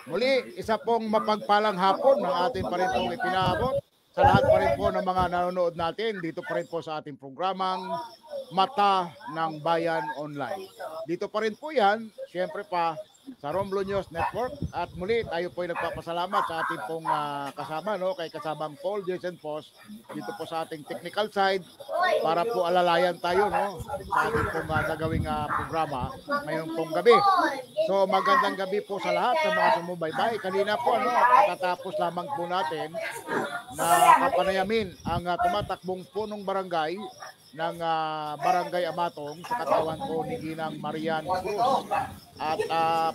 Muli, isa pong mapagpalang hapon ng ating pa rin pong ipinaabot sa lahat pa rin po ng mga nanonood natin dito pa rin po sa ating programang Mata ng Bayan Online. Dito pa rin po yan, syempre pa sa Romblon News Network. At muli, tayo po ay nagpapasalamat sa ating pong kasama, no? Kay kasabang Paul Jason Post dito po sa ating technical side para po alalayan tayo, no? Sa ating pong gagawing programa ngayong pong gabi. So magandang gabi po sa lahat ng mga sumubaybay. Kanina po katatapos lamang po natin na kapanayamin ang tumatakbong punong barangay ng Barangay Amatong sa katawan po ni Ginang Marian Cruz. At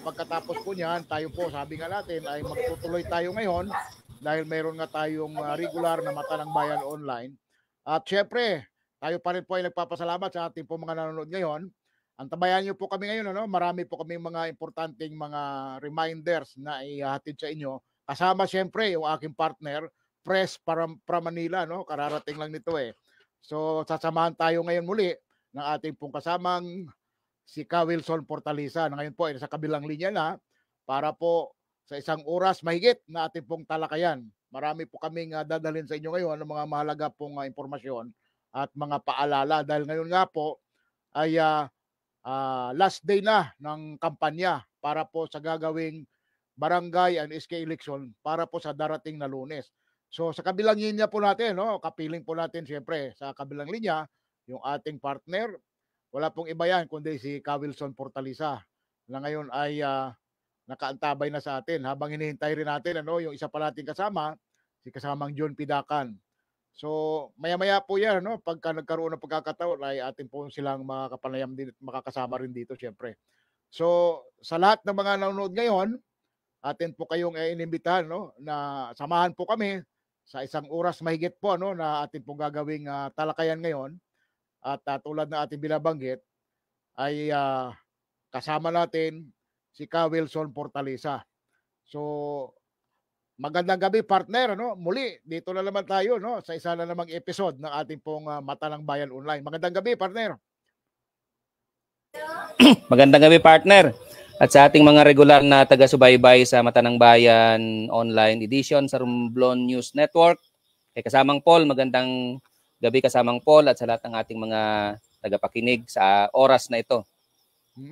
pagkatapos po niyan, tayo po sabi nga natin ay magtutuloy tayo ngayon dahil mayroon nga tayong regular na Mata ng Bayan online. At syempre, tayo pa rin po ay nagpapasalamat sa ating po mga nanonood ngayon. Antabayan niyo po kami ngayon, marami po kami mga importanteng mga reminders na ihatid sa inyo. Kasama syempre yung aking partner, Press para Manila, no? Kararating lang nito eh. So sasamahan tayo ngayon muli ng ating pong kasamang si Ka Wilson Portaliza na ngayon po ay nasa kabilang linya na para po sa isang oras mahigit na ating pong talakayan. Marami po kaming dadalhin sa inyo ngayon ng mga mahalaga pong impormasyon at mga paalala dahil ngayon nga po ay last day na ng kampanya para po sa gagawing barangay and SK election para po sa darating na Lunes. So sa kabilang linya po natin, kapiling po natin siyempre sa kabilang linya yung ating partner. Wala pong iba yan kundi si Ka Wilson Portaliza na ngayon ay nakaantabay na sa atin habang hinihintay rin natin yung isa pa nating kasama, si kasamang John Pidakan. So maya-maya po yan, pagka nagkaroon ng pagkakataon ay atin po silang makapanayam din at makakasama rin dito siyempre. So sa lahat ng mga nanonood ngayon, atin po kayong inimbitahan na samahan po kami sa isang oras mahigit po na atin pong gagawing talakayan ngayon. At tulad na ating binabanggit ay kasama natin si Ka Wilson Portaliza. So magandang gabi partner, muli dito na naman tayo sa isa na namang episode ng ating pong Mata ng Bayan Online. Magandang gabi partner. Magandang gabi partner. At sa ating mga regular na taga-subaybay sa Mata ng Bayan Online Edition sa Romblon News Network. Kay kasamang Paul, magandang gabi kasamang Paul at sa lahat ng ating mga tagapakinig sa oras na ito.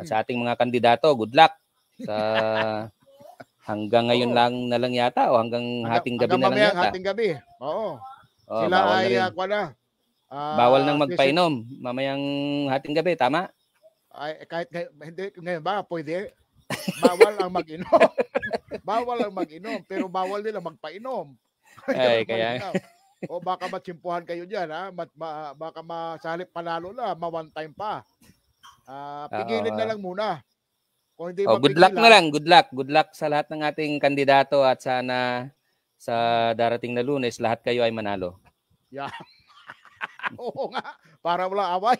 At sa ating mga kandidato, good luck sa hanggang ngayon lang na lang yata o hanggang hating gabi na lang yata. Hating gabi. Oo. Sila ay bawal nang magpainom mamayang hating gabi, tama? Ay kahit hindi ngayon ba pwede? Bawal ang mag-inom. Bawal ang mag-inom pero bawal din ang magpainom. Ay kaya o baka matsimpuhan kayo diyan baka masalip panalo na ma-one time pa. Pigilin na lang muna. Kung hindi good luck na lang, good luck sa lahat ng ating kandidato at sana sa darating na Lunes lahat kayo ay manalo. Yeah. Oo nga, para walang away.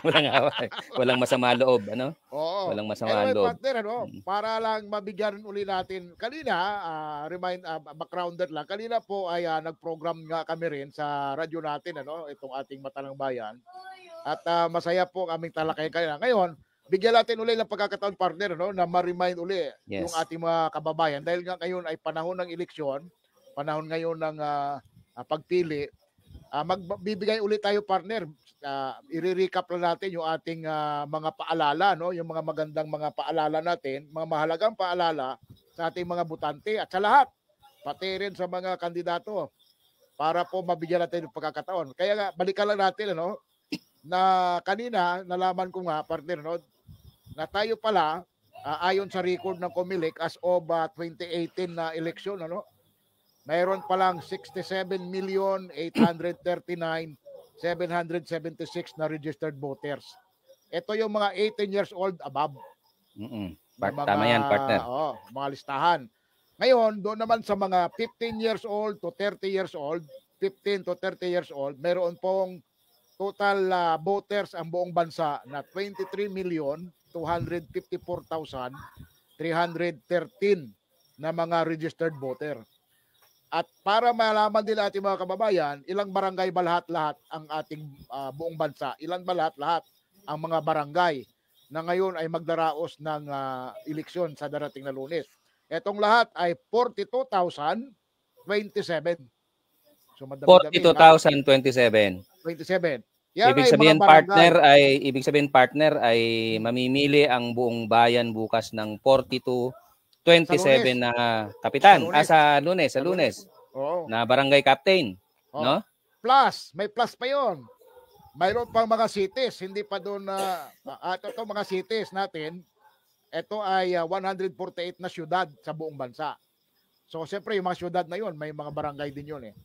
Walang away. Walang masama loob, Oo. Walang masama loob. Partner, para lang mabigyan uli natin. Kanina, backgrounder lang. Kanina po ay nag-program nga kami rin sa radyo natin, itong ating Mata ng Bayan. At masaya po aming talakay kanina. Ngayon, bigyan natin uli ng pagkakataon partner, na ma-remind uli yung ating mga kababayan. Dahil nga ngayon ay panahon ng eleksyon, panahon ngayon ng pagpili. Magbibigay ulit tayo partner. I-recap lang natin yung ating mga paalala, yung mga magandang mga paalala natin, mga mahalagang paalala sa ating mga butante at sa lahat, pati rin sa mga kandidato para po mabigyan natin yung pagkakataon. Kaya nga, balikan lang natin, na kanina, nalaman ko nga, partner, na tayo pala, ayon sa record ng COMELEC as of 2018 na eleksyon, mayroon palang 67,839,776 na registered voters. Ito yung mga 18 years old above. Tama yan, partner. Mga listahan. Ngayon, doon naman sa mga 15 years old to 30 years old, 15 to 30 years old, mayroon pong total voters ang buong bansa na 23,254,313 na mga registered voter. At para malaman din ating mga kababayan, ilang barangay ba lahat-lahat ang ating buong bansa? Ilan ba lahat-lahat ang mga barangay na ngayon ay magdaraos ng eleksyon sa darating na Lunes? Etong lahat ay 42,027. So madami-dami. 42,027. 27. Yan Ibig ay mga sabihin barangay. partner ay mamimili ang buong bayan bukas ng 42,27 na kapitan. Sa Lunes, Oo. na barangay captain, Oh. no? Plus, may plus pa 'yon. Mayroon pang mga cities, hindi pa doon na ito mga cities natin. Ito ay 148 na syudad sa buong bansa. So siyempre yung mga syudad na 'yon, may mga barangay din 'yon eh.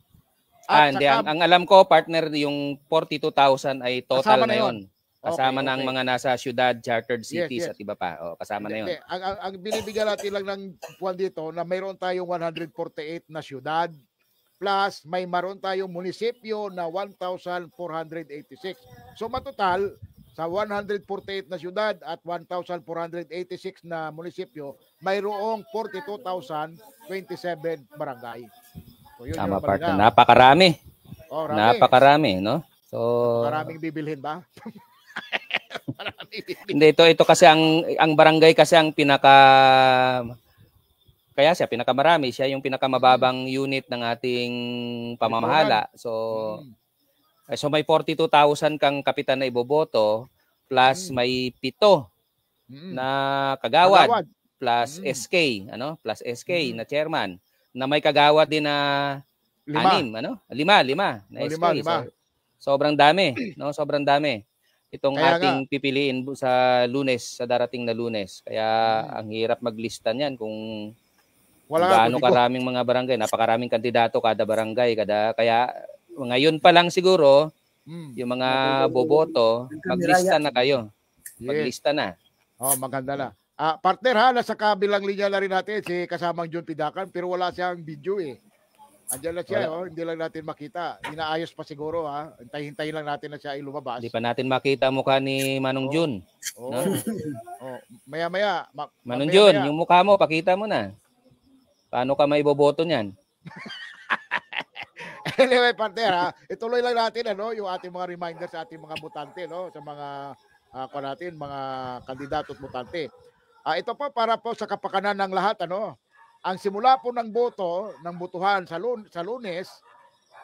At Hindi. Ang alam ko, partner, yung 42,000 ay total na yon. Kasama Okay, ng mga nasa syudad, chartered cities at iba pa. Kasama na yon. Ang binibigyan natin lang ng puwan dito na mayroon tayong 148 na syudad plus may maroon tayong munisipyo na 1,486. So matotal sa 148 na syudad at 1,486 na munisipyo, mayroong 42,027 barangay. So, yun Tama, yung partner. malinaw. Napakarami. Napakarami, no? So, maraming bibilhin ba? Hindi, ito kasi ang barangay kasi ang kaya siya pinakamarami, siya yung pinakamababang unit ng ating pamamahala. So may 42,000 kang kapitan na iboboto plus may 7 na kagawad plus SK, plus SK na chairman na may kagawad din na 5 na SK. So, sobrang dami, no? Sobrang dami. Itong Kaya ating pipiliin sa Lunes, sa darating na Lunes. Kaya ang hirap maglista niyan kung gaano karaming mga barangay, napakaraming kandidato kada barangay, kaya ngayon pa lang siguro yung mga boboto, maglista na kayo. Maglista na. Maganda na. Partner ha, nasa kabilang linya na rin natin si kasamang John Pidakan pero wala siyang video eh. Andiyan na siya, hindi lang natin makita. Inaayos pa siguro ha. Hintay-hintay lang natin na siya ilumabas. Hindi pa natin makita mukha ni Manong Jun. No? Maya-maya. Manong Jun, yung mukha mo, pakita mo na. Paano ka maiboboto niyan? Anyway, partner ha, ituloy lang natin yung ating mga reminders sa ating mga botante, no? Sa mga mga kandidato at botante. Ito po para po sa kapakanan ng lahat, ang simula po ng botohan sa Lunes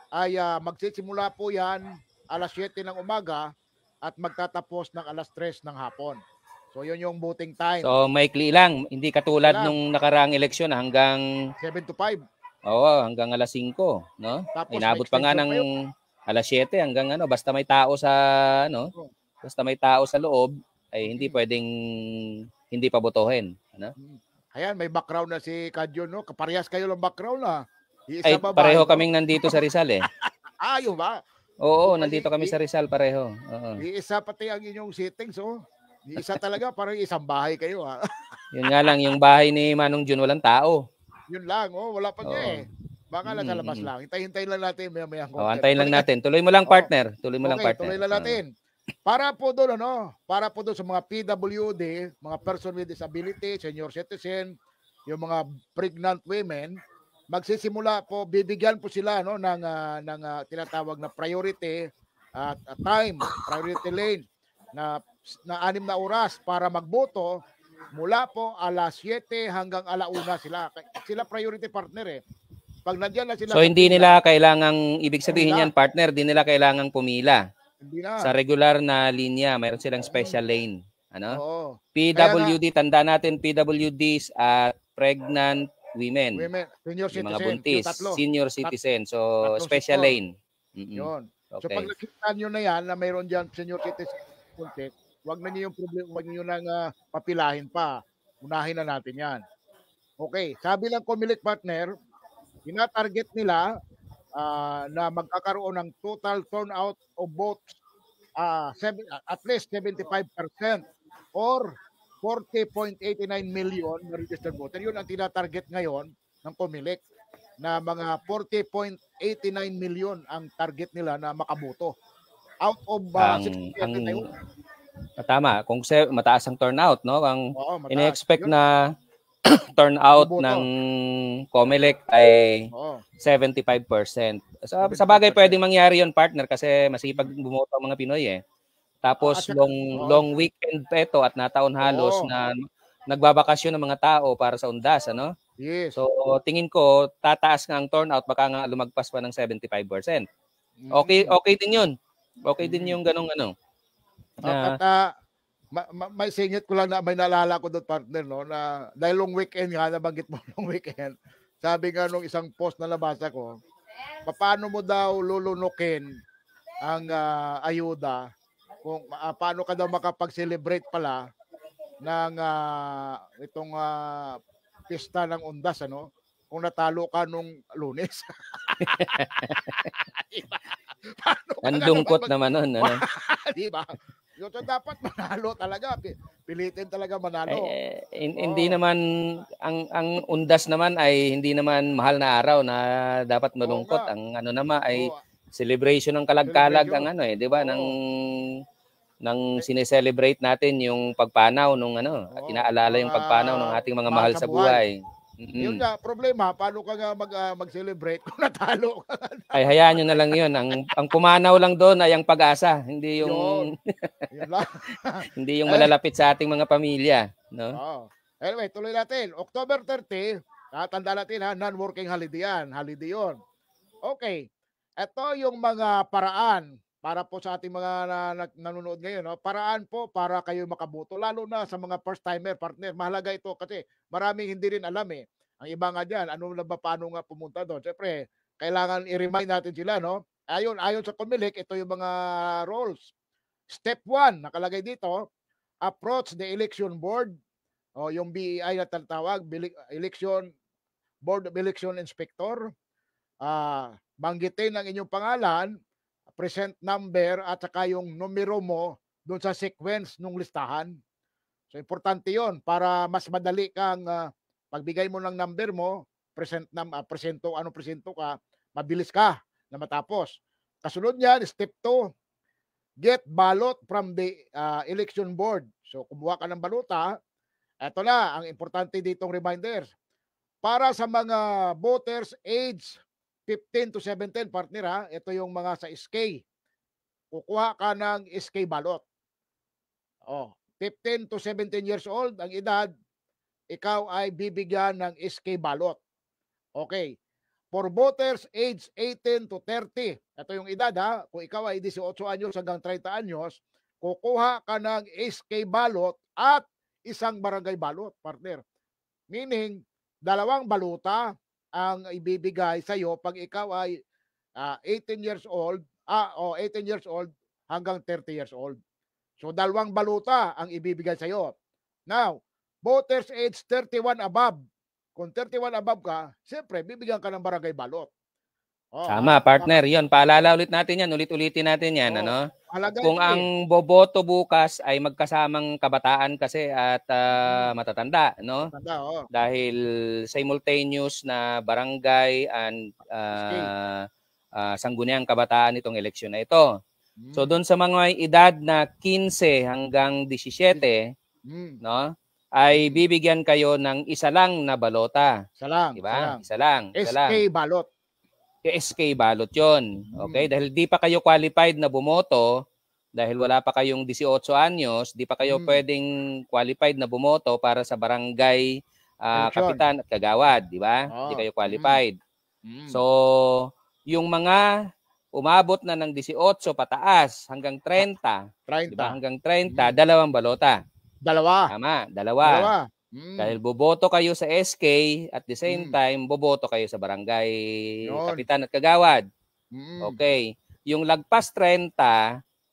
ay magsisimula po yan alas 7 ng umaga at magtatapos ng alas 3 ng hapon. So yun yung voting time. So maikli lang, hindi katulad nung nakaraang eleksyon hanggang 7 to 5. Hanggang alas 5, no? Tapos inabot pa nga ng alas 7 hanggang basta may tao sa loob ay hindi pwedeng hindi pa botohin, Ayan, may background na si Kadyon, no? Kaparehas kayo ng background na. Ay, pareho kaming nandito sa Rizal eh. Yun ba? Oo, nandito kami sa Rizal pareho. Iisa pati ang inyong settings, Iisa talaga, parang isang bahay kayo, ha? Yun nga lang, yung bahay ni Manong Jun walang tao. Yun lang, wala pa niya eh. Baka nasa labas lang. Hintay-hintay lang natin, maya-maya. Antayin lang natin. Tuloy mo lang, partner. Tuloy lang, partner. Tuloy lang natin. Para po doon, Para po doon sa mga PWD, mga person with disability, senior citizen, yung mga pregnant women, magsisimula po, bibigyan po sila ng tinatawag na priority time, priority lane na 6 na oras para magboto mula po alas 7 hanggang alauna sila priority partner eh. Pag nandiyan na sila. So hindi nila kailangang, ibig sabihin yan, partner, hindi nila kailangang pumila. Hindi na. Sa regular na linya, mayroon silang special lane. Oo. PWD, tanda natin, PWDs at pregnant women. Senior citizen, mga buntis, senior citizen. So, special lane. Yun. Okay. So, pag nakita nyo na yan, na mayroon dyan senior citizen, wag na nyo yung problema, wag nyo nang papilahin pa. Unahin na natin yan. Okay. Sabi lang Comelec partner, ina-target nila na magkakaroon ng total turnout of votes at least 75% or 40.89 million na registered voter. Yun ang tina-target ngayon ng Comelec na mga 40.89 million ang target nila na makaboto. Out of tama, kung mataas ang turnout, no? Ang ina-expect na turnout ng Comelec ay 75%. Sa bagay pwedeng mangyari yon, partner, kasi masipag bumoto ang mga Pinoy eh. Tapos long weekend ito at nataon halos na nagbabakasyon ng mga tao para sa undas, Yes. So tingin ko tataas nga ang turnout, baka nga lumagpas pa ng 75%. Okay, Mm. okay din 'yun. Okay din Mm. yung ganung ano At na may singit ko lang na may naalala ko doon, partner, no, na dahil long weekend nga, nabanggit mo long weekend. Sabi nga nung isang post na nabasa ko, paano mo daw lulunukin ang ayuda kung paano ka daw makapag-celebrate pala ng itong pista ng Undas, ano, kung natalo ka nung Lunes. Diba? Paano ka ang nga lungkot naman naman nun, ano? di ba? So, dapat manalo talaga. Pilitin talaga manalo. Hindi Oo. naman ang Undas naman ay hindi naman mahal na araw na dapat Oo malungkot. nga. Ang ano naman ay Oo. celebration ng kalag-kalag Celebration. ang ano 'di ba Oo. ng Eh, sineselebrate natin yung pagpanaw nung ano, at oo. inaalala yung Mga pagpanaw ng ating mga mahal mahal sa sa buhay. buhay. Yun Mm. nga, problema, paano ka nga mag-celebrate kung natalo ka? Ay Dapat hayaan niyo na patay. lang 'yun. Ang pumanaw lang doon ay ang pag-asa, hindi yung Yun. Yun lang. hindi yung Eh, malalapit sa ating mga pamilya, no? oh. Anyway, tuloy natin. October 30, tanda natin ha, non-working holiday yan. Holiday yun. Okay. Ito yung mga paraan para po sa ating mga nanonood ngayon. No? Paraan po para kayo makaboto. Lalo na sa mga first-timer, partner. Mahalaga ito kasi maraming hindi rin alam eh. Ang iba nga dyan, ano na ba, paano nga pumunta doon? Siyempre, kailangan i-remind natin sila. No? Ayon sa Comelec, ito yung mga rules. Step 1, nakalagay dito, approach the election board o yung BEI na tatawag, Election Board of Election Inspector. Banggitin ang inyong pangalan, present number at saka yung numero mo doon sa sequence ng listahan. So importante 'yon para mas madali kang pagbigay mo ng number mo, presento ka, mabilis ka na matapos. Kasunod niyan, step 2, get ballot from the election board. So kumuha ka ng baluta. Ito na ang importante ditong reminders. Para sa mga voters age 15 to 17, partner ha, ito yung mga sa SK. Kukuha ka ng SK ballot. 15 to 17 years old ang edad, ikaw ay bibigyan ng SK ballot. Okay. For voters age 18 to 30, ito yung edad ha, kung ikaw ay 18 anyos hanggang 30 anyos, kukuha ka ng SK ballot at isang barangay ballot, partner. Meaning, dalawang baluta ang ibibigay sa iyo pag ikaw ay 18 years old, 18 years old hanggang 30 years old. So, dalawang baluta ang ibibigay sa iyo. Now, voters age 31 above. Kung 31 above ka, siyempre, bibigyan ka ng barangay balot. Tama, partner. Yon, paalala ulit natin yan. Ulit-ulitin natin yan. Ano? Halaga Kung ito eh. ang boboto bukas ay magkasamang kabataan kasi at matatanda, no? Matanda, Dahil simultaneous na barangay and SK. sangguniang kabataan itong eleksyon na ito. So doon sa mga edad na 15 hanggang 17, no? Ay bibigyan kayo ng isa lang na balota. Isa lang, diba? Isa lang. SK balot. SK balot 'yon. Okay? Dahil di pa kayo qualified na bumoto, dahil wala pa kayong 18 anyos, di pa kayo pwedeng qualified na bumoto para sa barangay kapitan at kagawad, di ba? Di kayo qualified. So, yung mga umabot na ng 18 pataas hanggang 30, 'di ba? Hanggang 30, dalawang balota. Dalawa. Tama, dalawa. Dahil boboto kayo sa SK at the same time boboto kayo sa barangay kapitan at kagawad. Okay. Yung lagpas 30,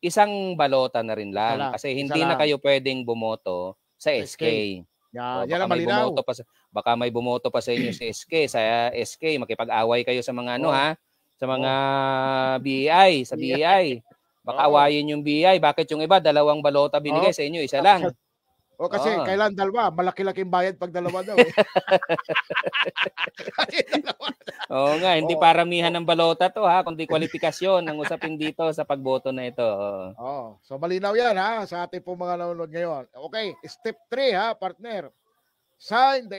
isang balota na rin lang kasi hindi na kayo pwedeng bumoto sa SK. Yan ang malinaw. Baka may bumoto pa sa inyo sa SK, makipag-away kayo sa mga sa mga BEI, sa BEI. Baka awayin yung BEI, bakit yung iba dalawang balota binigay sa inyo, isa lang. Kasi kailan dalawa, malaki-laking bayad pag dalawa daw eh. Oo nga, hindi paramihan ng balota to kundi kwalifikasyon ang usapin dito sa pagboto na ito. So malinaw yan sa ating pong mga nanonood ngayon. Okay, step 3 partner. Sign the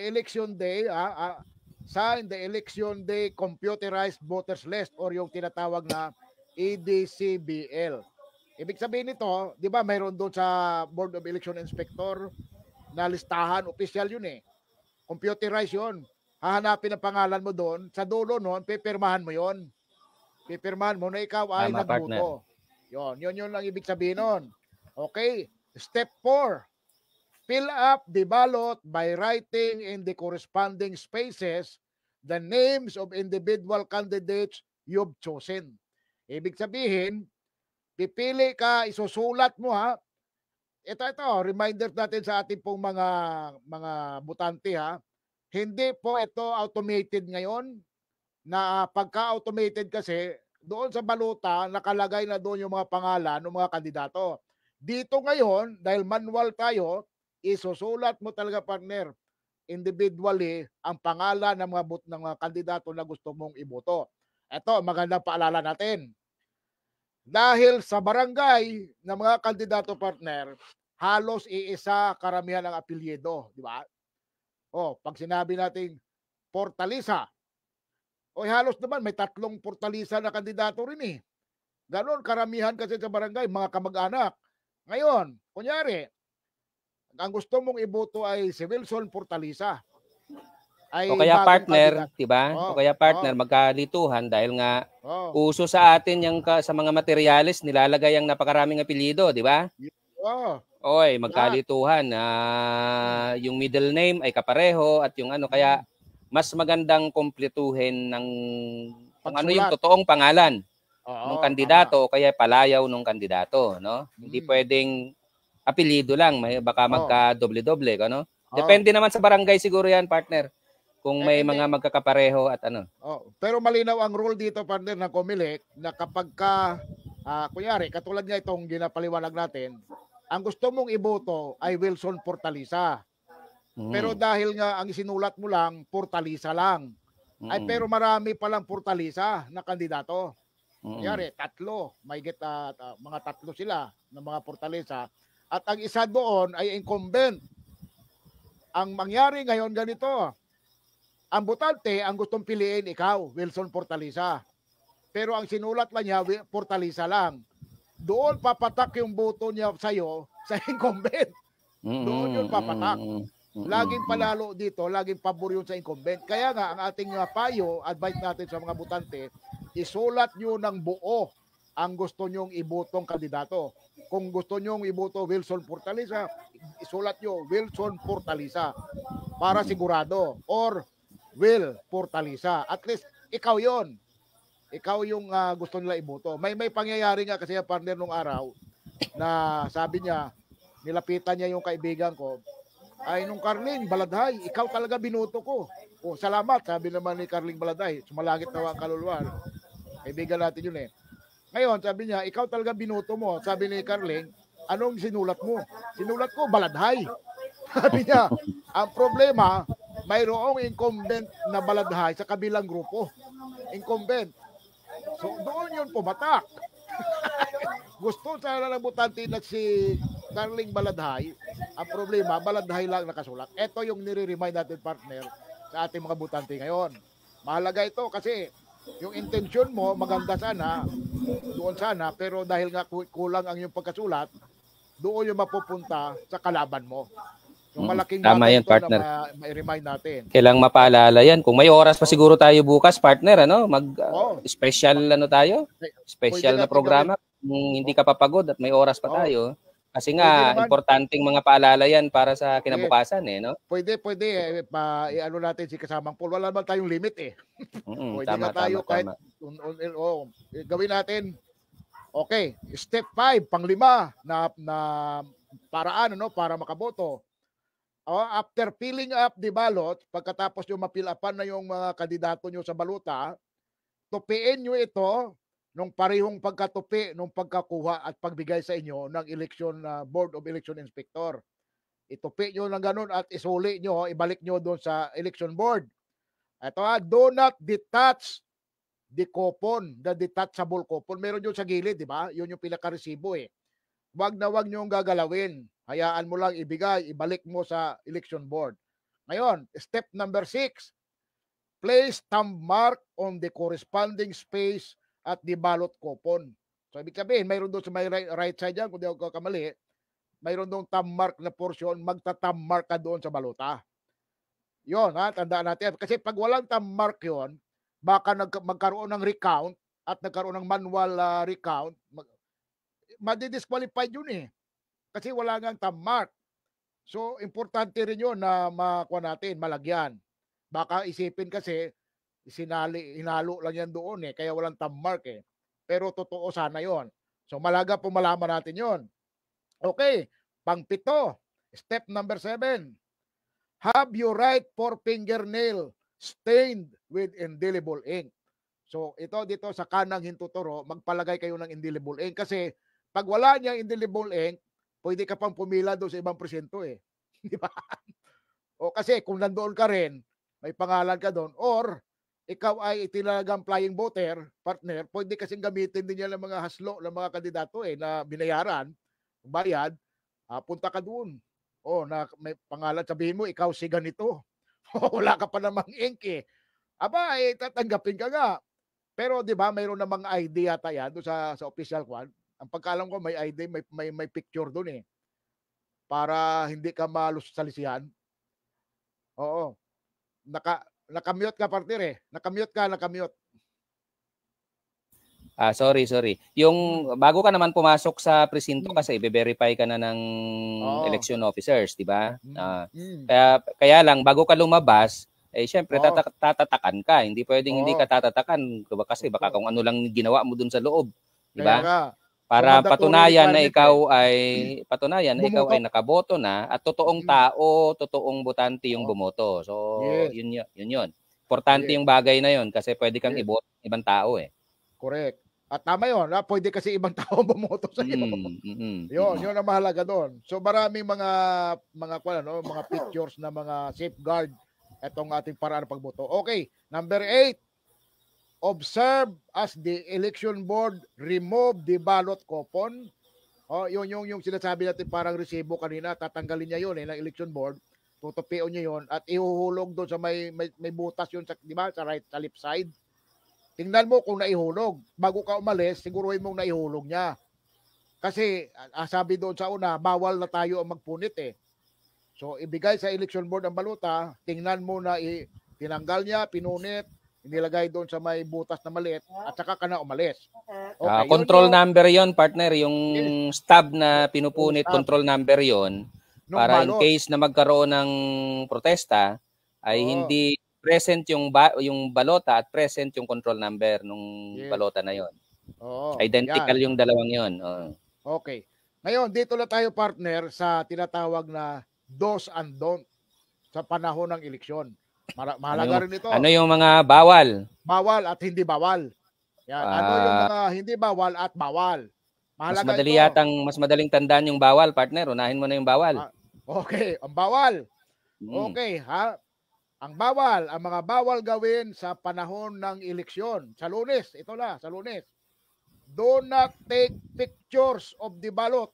election day computerized voters list or yung tinatawag na EDCBL. Ibig sabihin nito, di ba mayroon doon sa Board of Election Inspector na listahan, official yun eh. Computerized yun. hahanapin ang pangalan mo doon, sa dulo noon, pipirmahan mo yon. Pipirmahan mo na ikaw ay Tama, partner. nagboto. Yun lang ibig sabihin nun. Okay, step 4. Fill up the ballot by writing in the corresponding spaces the names of individual candidates you've chosen. Ibig sabihin, pipili ka, isusulat mo ha. Ito, reminder natin sa ating pong mga butante ha. Hindi po ito automated ngayon na pagka-automated kasi doon sa baluta nakalagay na doon yung mga pangalan ng mga kandidato. Dito ngayon, dahil manual tayo, isusulat mo talaga partner individually ang pangalan ng mga kandidato na gusto mong iboto. Ito, magandang paalala natin. Dahil sa barangay ng mga kandidato partner, halos iisa karamihan ang apelyido, di ba? Pag sinabi nating Fortaleza, halos naman may 3 Fortaleza na kandidato rin eh. Ganon karamihan kasi sa barangay, mga kamag-anak. Ngayon, kunyari, ang gusto mong iboto ay si Wilson Fortaleza. O kaya partner, 'di ba? O kaya partner magkalituhan dahil nga uso sa atin yung sa mga materyales nilalagay ang napakaraming apelyido, 'di ba? Oy, magkalituhan. Yung middle name ay kapareho at yung ano kaya mas magandang kumpletuhin ng ano yung totoong pangalan ng kandidato o kaya palayaw ng kandidato, no? Hindi pwedeng apelyido lang, baka magka-doble-doble, ano? Depende naman sa barangay siguro 'yan, partner. Kung may mga magkakapareho at ano. Pero malinaw ang rule dito, partner, ng COMELEC na kapag kunyari, katulad nga itong ginapaliwanag natin, ang gusto mong iboto ay Wilson Fortaleza. Pero dahil nga ang isinulat mo lang, Fortaleza lang. Ay pero marami palang Fortaleza na kandidato. Kunyari, 3. Mga 3 sila ng mga Fortaleza. At ang isa doon ay incumbent. Ang mangyari ngayon ganito, ang botante, ang gustong piliin ikaw, Wilson Fortaleza. Pero ang sinulat lang niya, Fortaleza lang. Doon papatak yung boto niya sa'yo sa incumbent. Doon yun papatak. Laging palalo dito, laging pabor yun sa incumbent. Kaya nga, ang ating payo, advice natin sa mga botante, isulat nyo ng buo ang gusto nyong ibotong kandidato. Kung gusto nyong iboto Wilson Fortaleza, isulat nyo Wilson Fortaleza para sigurado. Or Will Fortaleza. At least, ikaw yon. Ikaw yung gusto nila iboto. May pangyayari nga kasi partner nung araw na sabi niya, nilapitan niya yung kaibigan ko, ay nung Carling Baladhay, ikaw talaga binoto ko. Salamat, sabi naman ni Carling Baladhay. Sumalangit na ang kaluluwa. Kaibigan natin yun eh. Ngayon, sabi niya, ikaw talaga binoto mo. Sabi ni Carling, anong sinulat mo? Sinulat ko, Baladhay. Sabi niya, ang problema, mayroong incumbent na Baladhay sa kabilang grupo. Incumbent. So, doon yun pumatak. Gusto sana ng botante na si Carling Baladhay. Ang problema, Baladhay lang nakasulat. Ito yung nire-remind natin, partner, sa ating mga botante ngayon. Mahalaga ito kasi yung intention mo, maganda sana, doon sana, pero dahil nga kulang ang yung pagkasulat, doon yung mapupunta sa kalaban mo. So malaking tama yan, bagay ito partner. na ma-remind natin. Kailangang mapaalala yan. Kung may oras pa siguro tayo bukas, partner, ano, special ano tayo? Special na programa. Kung hindi ka papagod at may oras pa tayo. Kasi nga, importanteng mga paalala yan para sa kinabukasan, no? Pwede, i-ano natin si kasamang Paul. Wala naman tayong limit eh. Pwede tama, na tayo kahit gawin natin. Okay, step 5, pang-5 na paraan, ano, para makaboto. After filling up the ballot, pagkatapos yung mapilapan na yung mga kandidato nyo sa baluta, tupiin nyo ito nung parehong pagkatupi nung pagkakuha at pagbigay sa inyo ng Board of Election Inspector. Itupi nyo ng ganun at isuli nyo, ibalik nyo doon sa election board. Ito do not detach the coupon, the detachable coupon. Meron yun sa gilid, di ba? Yun yung pinaka-resibo eh. Wag nyo yung gagalawin. Hayaan mo lang ibigay, ibalik mo sa election board. Ngayon, step number 6, place thumb mark on the corresponding space at the ballot coupon. So, ibig sabihin, mayroon doon sa may right side yan, kung di ako kamali, mayroon doon thumb mark na portion, magta-thumb mark ka doon sa balota. Yun, ha, tandaan natin. Kasi pag walang thumb mark yun, baka magkaroon ng recount at nagkaroon ng manual recount, madi-disqualified yun eh. Kasi wala ngang thumb mark. So, importante rin yun na makuha natin, malagyan. Baka isipin kasi, hinalo lang yan doon eh, kaya walang thumb mark eh. Pero totoo sana yon. So, malaga po malaman natin yon. Okay, pang-7, step number 7. Have your right forefinger-nail stained with indelible ink. So, ito dito sa kanang hintuturo, magpalagay kayo ng indelible ink kasi pag wala niyang indelible ink, pwede ka pang pumila doon sa ibang presinto eh. Di ba? O kasi kung nandoon ka rin, may pangalan ka doon, or ikaw ay tinalagang flying voter, partner, pwede kasing gamitin din yan ng mga haslo ng mga kandidato eh, na binayaran, bayad, punta ka doon. O, na may pangalan, sabihin mo, ikaw si ganito. Wala ka pa namang ink eh. Aba, eh, tatanggapin ka nga. Pero 'di ba, mayroon namang ID yata yan doon sa official kwan. Ang pagkaalam ko may ID, may picture doon eh. Para hindi ka salisihan. Oo. Naka-mute ka partner eh. Naka-mute. Sorry. Yung bago ka naman pumasok sa presinto kasi i-verify ka na ng election officers, di ba? Kaya lang bago ka lumabas, eh syempre tatatakan ka. Hindi pwedeng hindi ka tatatakan kasi baka kung ano lang ginawa mo dun sa loob, di ba? Para patunayan na ikaw ay nakaboto na at totoong tao, totoong botante yung bumoto. So, yun. Importante yung bagay na yun kasi pwede kang iboto ng ibang tao eh. Correct. At tama yun, pwede kasi ibang tao bumoto sa iyo. Yun ang mahalaga doon. So maraming mga pictures na mga safeguard itong ating paraan ng pagboto. Okay, number 8. Observe as the election board remove the ballot coupon. Yun yung sinasabi natin parang resibo kanina, tatanggalin niya yun ng election board. Tutupion niya yun at ihuhulog doon sa may butas yun sa, di ba, sa left side. Tingnan mo kung naihulog. Bago ka umalis, siguruhin mong naihulog niya. Kasi sabi doon sa una, bawal na tayo ang magpunit eh. So ibigay sa election board ang baluta, tingnan mo na tinanggal niya, pinunit, inilagay doon sa may butas na maliit at saka ka na umalis. Okay, control number yon partner, yung stub na pinupunit, control number yon para in case na magkaroon ng protesta ay hindi present yung balota at present yung control number nung balota na yon. Identical yung dalawang yon. Okay. Ngayon, dito na tayo partner sa tinatawag na do's and don't sa panahon ng eleksyon. Mahalaga rin ito. Ano yung mga bawal? Bawal at hindi bawal. Yan. Ano yung mga hindi bawal at bawal? Mahalaga mas madaling tandaan yung bawal, partner. Unahin mo na yung bawal. Okay, ang bawal. Okay, ha? Ang bawal, ang mga bawal gawin sa panahon ng eleksyon. Sa Lunes, ito na, sa Lunes. Do not take pictures of the ballot.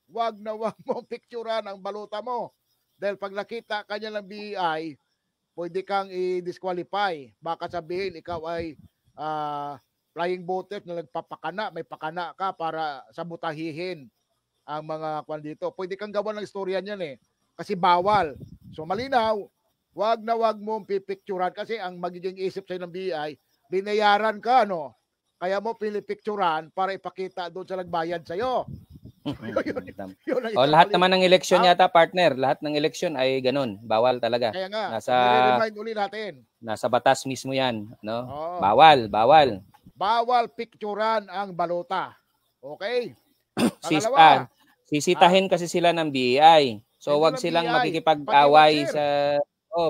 Wag mo picturean ang balota mo. Dahil pag nakita ka niya ng BI, pwede kang i-disqualify. Baka sabihin, ikaw ay flying voter na nagpapakana, may pakana ka para sabutahihin ang mga kwan dito. Pwede kang gawa ng istorya niyan eh. Kasi bawal. So malinaw, wag mong pipicturan kasi ang magiging isip sa'yo ng BI, binayaran ka, no? Kaya mo pinipicturan para ipakita doon sa nagbayad sa'yo. Lahat naman ng eleksyon yata, partner. Lahat ng eleksyon ay ganun. Bawal talaga. Kaya nga, i-remind uli natin. Nasa batas mismo yan. No? Bawal. Bawal picturan ang balota. Okay? Sisitahin kasi sila ng BI. So wag silang makikipag-away sa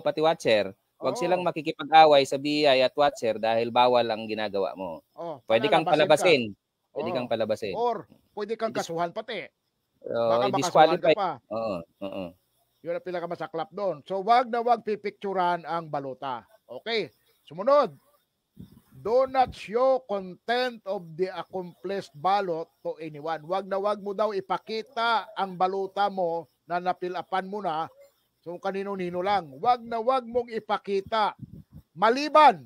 pati watcher. Wag silang makikipag-away sa BI at watcher dahil bawal ang ginagawa mo. Pwede kang palabasin. Or pwede kang kasuhan pati. Baka disqualify pa. Yun ang pinakamasaklap doon. So wag pipicturan ang balota. Okay. Sumunod. Do not show content of the accomplished ballot to anyone. Wag mo daw ipakita ang balota mo na napilapan mo na so kanino-nino lang. Wag mong ipakita. Maliban,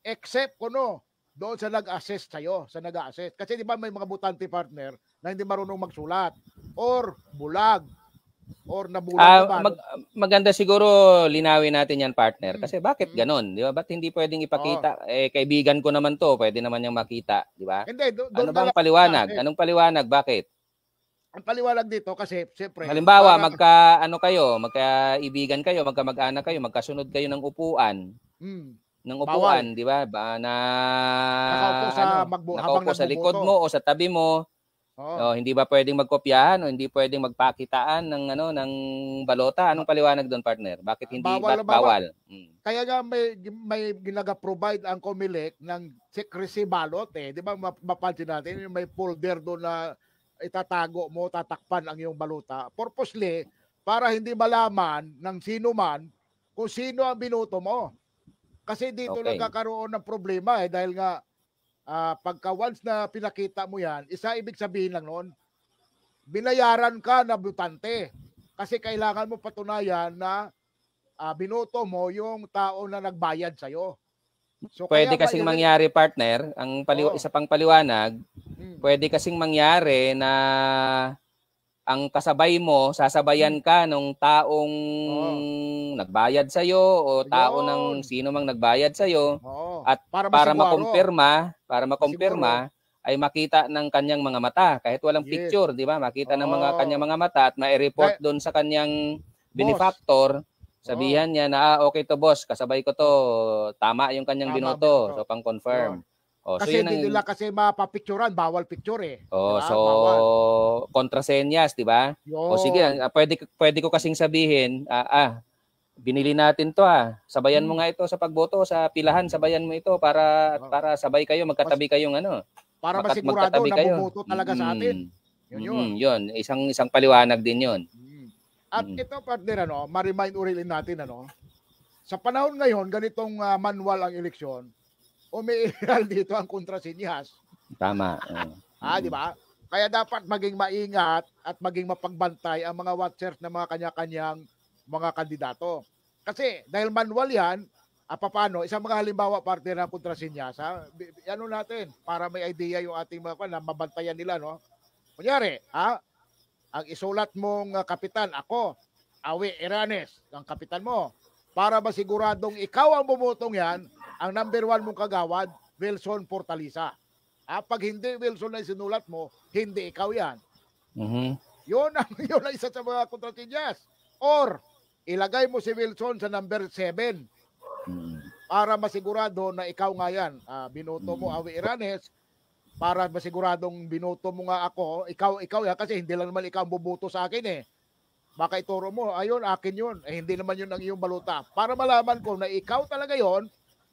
except doon sa nag-assess sa'yo, sa nag-assess. Kasi di ba may mga butante partner na hindi marunong magsulat or bulag. or nabulag na ba? Maganda siguro linawin natin yan, partner. Kasi bakit ganun? Di ba? Ba't hindi pwedeng ipakita? Kaibigan ko naman to. Pwede naman niyang makita. Di ba? Hindi, Ano bang paliwanag? Anong paliwanag? Bakit? Ang paliwanag dito kasi, siyempre... Halimbawa, magkaibigan kayo, magkamag-anak kayo, magkasunod kayo ng upuan. Ng upuan, di ba? Na nakaupo sa likod mo o sa tabi mo. Hindi ba pwedeng magkopyahan o hindi pwedeng magpakitaan ng balota? Anong paliwanag doon, partner? Bakit hindi bawal? Kaya nga may ginaga-provide ang COMELEC ng secrecy ballot eh. Di ba mapansin natin may folder doon na itatago mo, tatakpan ang iyong balota. Purposely, para hindi malaman ng sino man kung sino ang binoto mo. Kasi dito nagkakaroon ng problema eh dahil nga pagka once na pinakita mo yan, ibig sabihin lang noon, binayaran ka na butante. Kasi kailangan mo patunayan na binoto mo yung tao na nagbayad sa'yo. So, pwede kasing mangyari, partner, isa pang paliwanag, pwede kasing mangyari na ang kasabay mo, sasabayan ka ng taong nagbayad sa'yo o tao ng sino mang nagbayad sa'yo at para makumpirma ay makita ng kanyang mga mata kahit walang picture, di ba? Makita ng kanyang mga mata at ma-report doon sa kanyang benefactor. Sabihan niya na, okay to boss, kasabay ko to, tama yung kanyang binoto. So, pang-confirm. Kasi hindi nila kasi mapapicturean, bawal picture eh. Diba? So, kontrasenyas, di ba? O sige, pwede ko kasing sabihin, binili natin to sabayan mo nga ito sa pagboto, sa pilahan, sabayan mo ito para sabay kayo, magkatabi kayong para masigurado na bumoto talaga sa atin. Yun. Isang paliwanag din yun. At ito, partner, ma-remind ulit natin, sa panahon ngayon, ganitong manual ang eleksyon, umiiral dito ang kontrasinyas. Tama. Di ba? Kaya dapat maging maingat at maging mapagbantay ang mga watchers ng mga kanya-kanyang mga kandidato. Kasi dahil manual yan, paano, isang mga halimbawa, partner ng kontrasinyas, ano natin, para may idea yung ating mga na mabantayan nila, Kunyari, ang isulat mong kapitan, ako, Awi Iranes, ang kapitan mo. Para masiguradong ikaw ang bumutong yan, ang number 1 mong kagawad, Wilson Fortaleza. Pag hindi Wilson na sinulat mo, hindi ikaw yan. Yun ang isa sa mga kontrasinyas. Or, ilagay mo si Wilson sa number 7 para masigurado na ikaw nga yan. Binoto mo, Awi Iranes, para masiguradong binoto mo nga ako, ikaw yan, kasi hindi lang naman ikaw ang buboto sa akin eh. Baka ituro mo, ayun, akin yun. Hindi naman yun ang iyong baluta. Para malaman ko na ikaw talaga yon,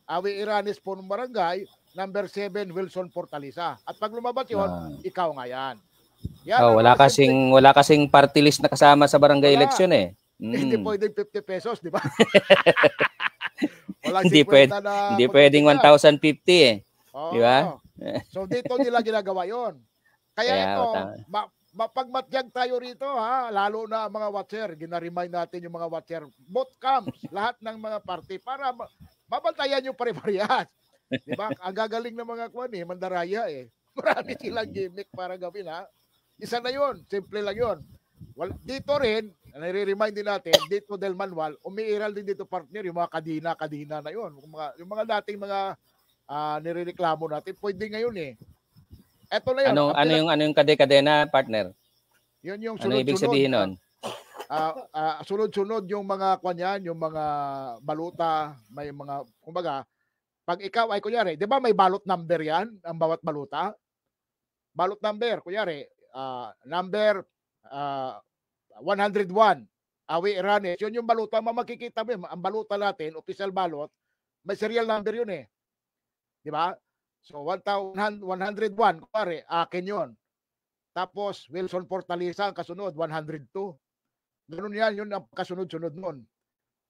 Awi Iranes po ng barangay, number 7, Wilson Fortaleza. At pag lumabas yun, ikaw nga yan. Wala kasing party list na kasama sa barangay election eh. Hindi pwedeng 50 pesos, di ba? Hindi pwedeng 1,050 eh. Di ba? So dito nila ginagawa yon. Kaya ito, mapagmatyag tayo rito lalo na ang mga watcher. Gina-remind natin yung mga watcher, both camps, lahat ng mga party para mabantayan yung pare-parehas. Diba? Ang gagaling ng mga mandaraya eh. Marami silang gimmick para gawin Isa na yun, simple lang yun. Dito rin, nare-remind din natin, dito del manual, umiiral din dito partner yung mga kadina na yun. Yung mga dating mga nirereklamo natin, pwede ngayon eh. Eto na yun. Ano yung kadena, partner? Yun yung sunod-sunod. Ano ibig sabihin nun? Sunod-sunod yung mga yung mga baluta, may mga, kumbaga, pag ikaw ay kunyari, di ba may balot number yan, ang bawat baluta? Balot number, kunyari, number 101, Awi Iranes, yun yung baluta, makikita mo, ang baluta natin, official balot, may serial number yun eh. Di ba? So, 101, kuwari, akin yun. Tapos, Wilson Fortaleza ang kasunod, 102. Ganun yan, yun ang kasunod-sunod nun.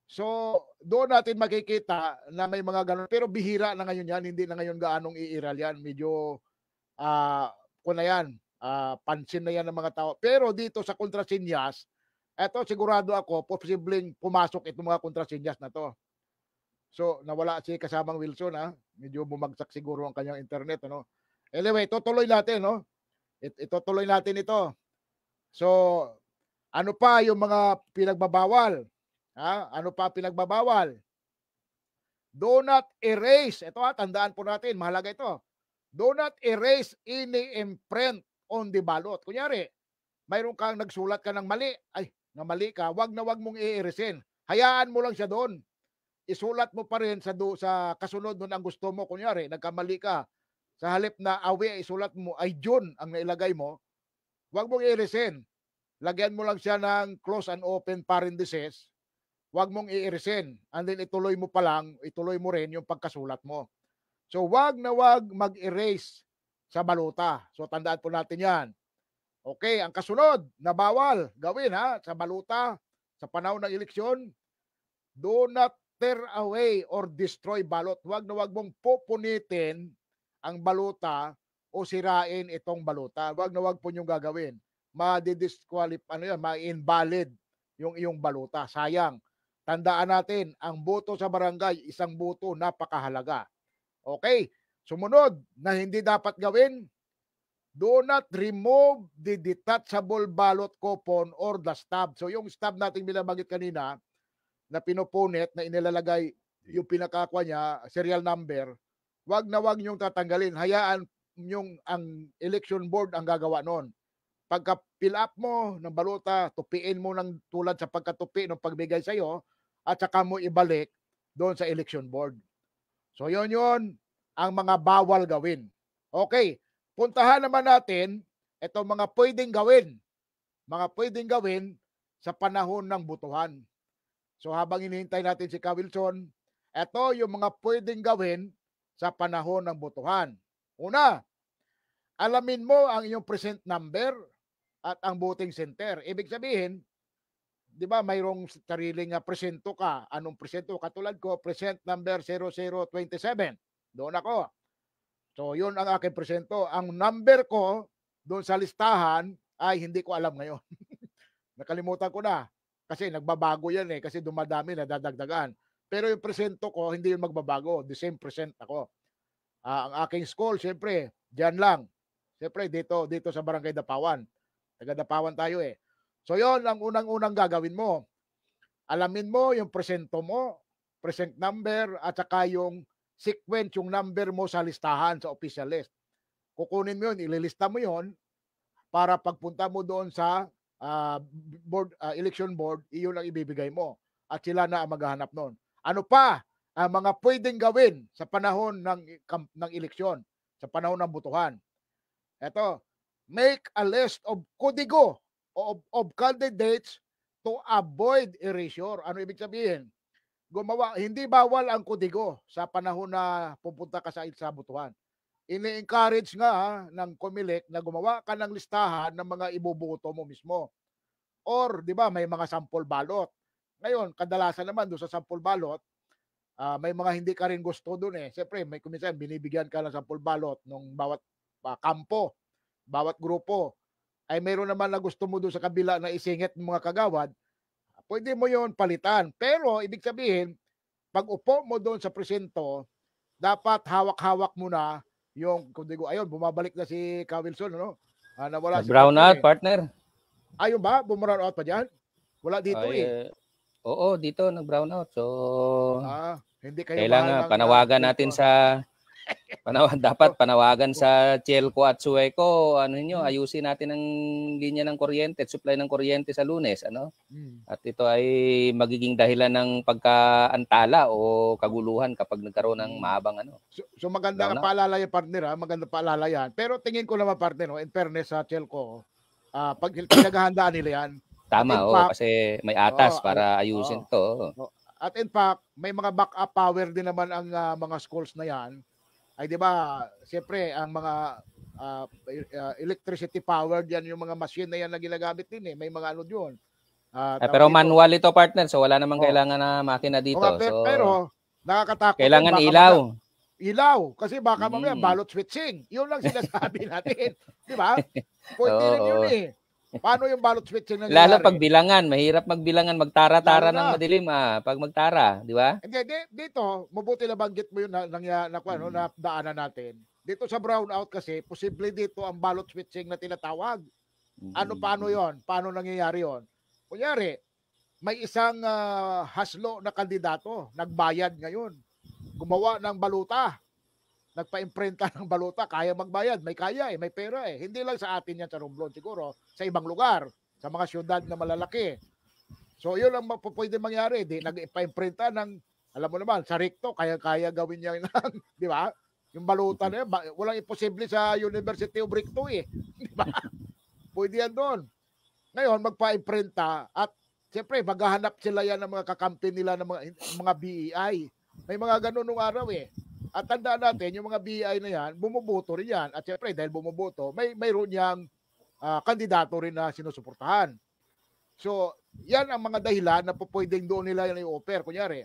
So, doon natin makikita na may mga ganun. Pero bihira na ngayon yan, hindi na ngayon gaanong iiral yan. Medyo, pansin na yan ng mga tao. Pero dito sa kontrasinyas, eto sigurado ako, posibleng pumasok itong mga kontrasinyas na to. So, nawala si kasamang Wilson Medyo bumagsak siguro ang kanyang internet Anyway, tutuloy natin Itutuloy natin ito. So, Ano pa yung mga pinagbabawal? Ano pa pinagbabawal? Do not erase. Ito tandaan po natin, mahalaga ito. Do not erase any imprint on the ballot. Kunyari, mayroon kang nagsulat ka ng mali. Ay, na mali ka, wag na wag mong i-erasein. Hayaan mo lang siya doon. Isulat mo pa rin sa kasunod nun ang gusto mo. Kunyari, nagkamali ka. Sa halip na awi, isulat mo ay June ang nailagay mo. Wag mong i-erasein. Lagyan mo lang siya ng close and open parentheses. Wag mong i-erasein. And then ituloy mo pa lang, ituloy mo rin yung pagkasulat mo. So wag na wag mag-erase sa baluta. So tandaan po natin yan. Okay, ang kasunod na bawal gawin sa baluta sa panahon ng eleksyon, do not tear away or destroy ballot. Wag na wag mong pupunitin ang baluta o sirain itong baluta. Wag na wag po niyong gagawin. Ma-disqualify, ma-invalid yung iyong baluta. Sayang. Tandaan natin, ang boto sa barangay, isang boto, napakahalaga. Okay, sumunod na hindi dapat gawin, do not remove the detachable ballot coupon or the stub. So yung stub natin binabanggit kanina, na pinupunit, na inilalagay yung pinakakwa niya, serial number, wag na wag niyong tatanggalin. Hayaan yung ang election board ang gagawa noon. Pagka fill up mo ng baluta, tupiin mo ng tulad sa pagkatupi ng pagbigay sa iyo at saka mo ibalik doon sa election board. So yon ang mga bawal gawin. Okay, puntahan naman natin itong mga pwedeng gawin. Mga pwedeng gawin sa panahon ng botohan. So habang hinihintay natin si Ka Wilson, ito yung mga pwedeng gawin sa panahon ng botohan. Una, alamin mo ang iyong present number at ang voting center. Ibig sabihin, di ba mayroong sariling presento ka. Anong presento? Katulad ko, present number 0027. Doon ako. So yun ang aking presento. Ang number ko doon sa listahan ay hindi ko alam ngayon. Nakalimutan ko na. Kasi nagbabago yan kasi dumadami, nadadagdagan. Pero yung presento ko, hindi yun magbabago. The same present ako. Ang aking school, siyempre, dyan lang. Siyempre, dito sa Barangay Dapawan. Taga Dapawan tayo So yon ang unang-unang gagawin mo. Alamin mo yung presento mo, present number, at saka yung sequence, yung number mo sa listahan, sa official list. Kukunin mo yun, ililista mo yun, para pagpunta mo doon sa election board, iyon ang ibibigay mo. At sila na ang maghahanap noon. Ano pa ang mga pwedeng gawin sa panahon ng eleksyon, sa panahon ng botohan? Ito, make a list of kodigo of candidates to avoid erasure. Ano ibig sabihin? Hindi bawal ang kodigo sa panahon na pupunta ka sa botohan. Ini-encourage nga ng COMELEC na gumawa ka ng listahan ng mga iboboto mo mismo. Or, di ba, may mga sample ballot. Ngayon, kadalasan naman doon sa sample ballot, may mga hindi ka rin gusto doon Siyempre, may kuminsan, binibigyan ka ng sample ballot ng bawat kampo, bawat grupo. Ay mayroon naman na gusto mo doon sa kabila na isingit ng mga kagawad, pwede mo yon palitan. Pero, ibig sabihin, pag upo mo doon sa presento, dapat hawak-hawak mo na yung, kung digo, ayun, bumabalik na si Ka Wilson, nawala si brown out, partner. Ayun ba? Bumrown out pa dyan? Wala dito Oo, dito nag-brown out. So, hindi kayo kailangan panawagan natin sa dapat panawagan sa Chelco at Sueco, ayusin natin ang linya ng kuryente at supply ng kuryente sa Lunes, At ito ay magiging dahilan ng pagkaantala o kaguluhan kapag nagkaroon ng mahabang So maganda na paalala yan, partner, maganda paalala yan. Pero tingin ko naman, partner, in fairness sa Chelco, pag pinaghahandaan nila yan. Tama, kasi may atas para ayusin ito. At in fact, may mga backup power din naman ang mga schools na yan. Ay di ba, siyempre ang mga electricity powered yan, yung mga machine na yan na ginagamit din May mga doon. Pero manual ito, partner, so wala namang kailangan na makina dito. Pero nakakatakot. Kailangan ilaw. Ilaw, kasi baka mamaya ballot switching. Yun lang sinasabi natin. Di ba? Pwede rin yun Paano yung ballot switching nangyayari? Lalo pag bilangan, mahirap magbilangan, magtara-tara ng madilim pag magtara, di ba? Hindi, dito, mabuti na banggit mo yun na daanan natin. Dito sa brownout kasi, posible dito ang ballot switching na tinatawag. Paano yon? Paano nangyayari yon? Kunyari, may isang haslo na kandidato, nagbayad ngayon. Gumawa ng baluta. Nagpa-imprenta ng baluta, kaya magbayad, may kaya may pera Hindi lang sa atin yan sa Romblon, siguro sa ibang lugar, sa mga syudad na malalaki. So yun ang pwede mangyari, nag-pa-imprenta ng, alam mo naman, sa Recto, kaya gawin niya ng, di ba? Yung baluta na yun, walang imposible sa University of Recto di ba? Pwede yan doon. Ngayon, magpa-imprenta at siyempre, maghahanap sila yan ng mga kakampi nila ng mga BEI. May mga ganun nung araw At tandaan natin, yung mga BI na yan, bumuboto rin yan. At syempre, dahil bumuboto, mayroon niyang kandidato rin na sinusuportahan. So, yan ang mga dahilan na pwedeng doon nila yung i-offer. Kunyari,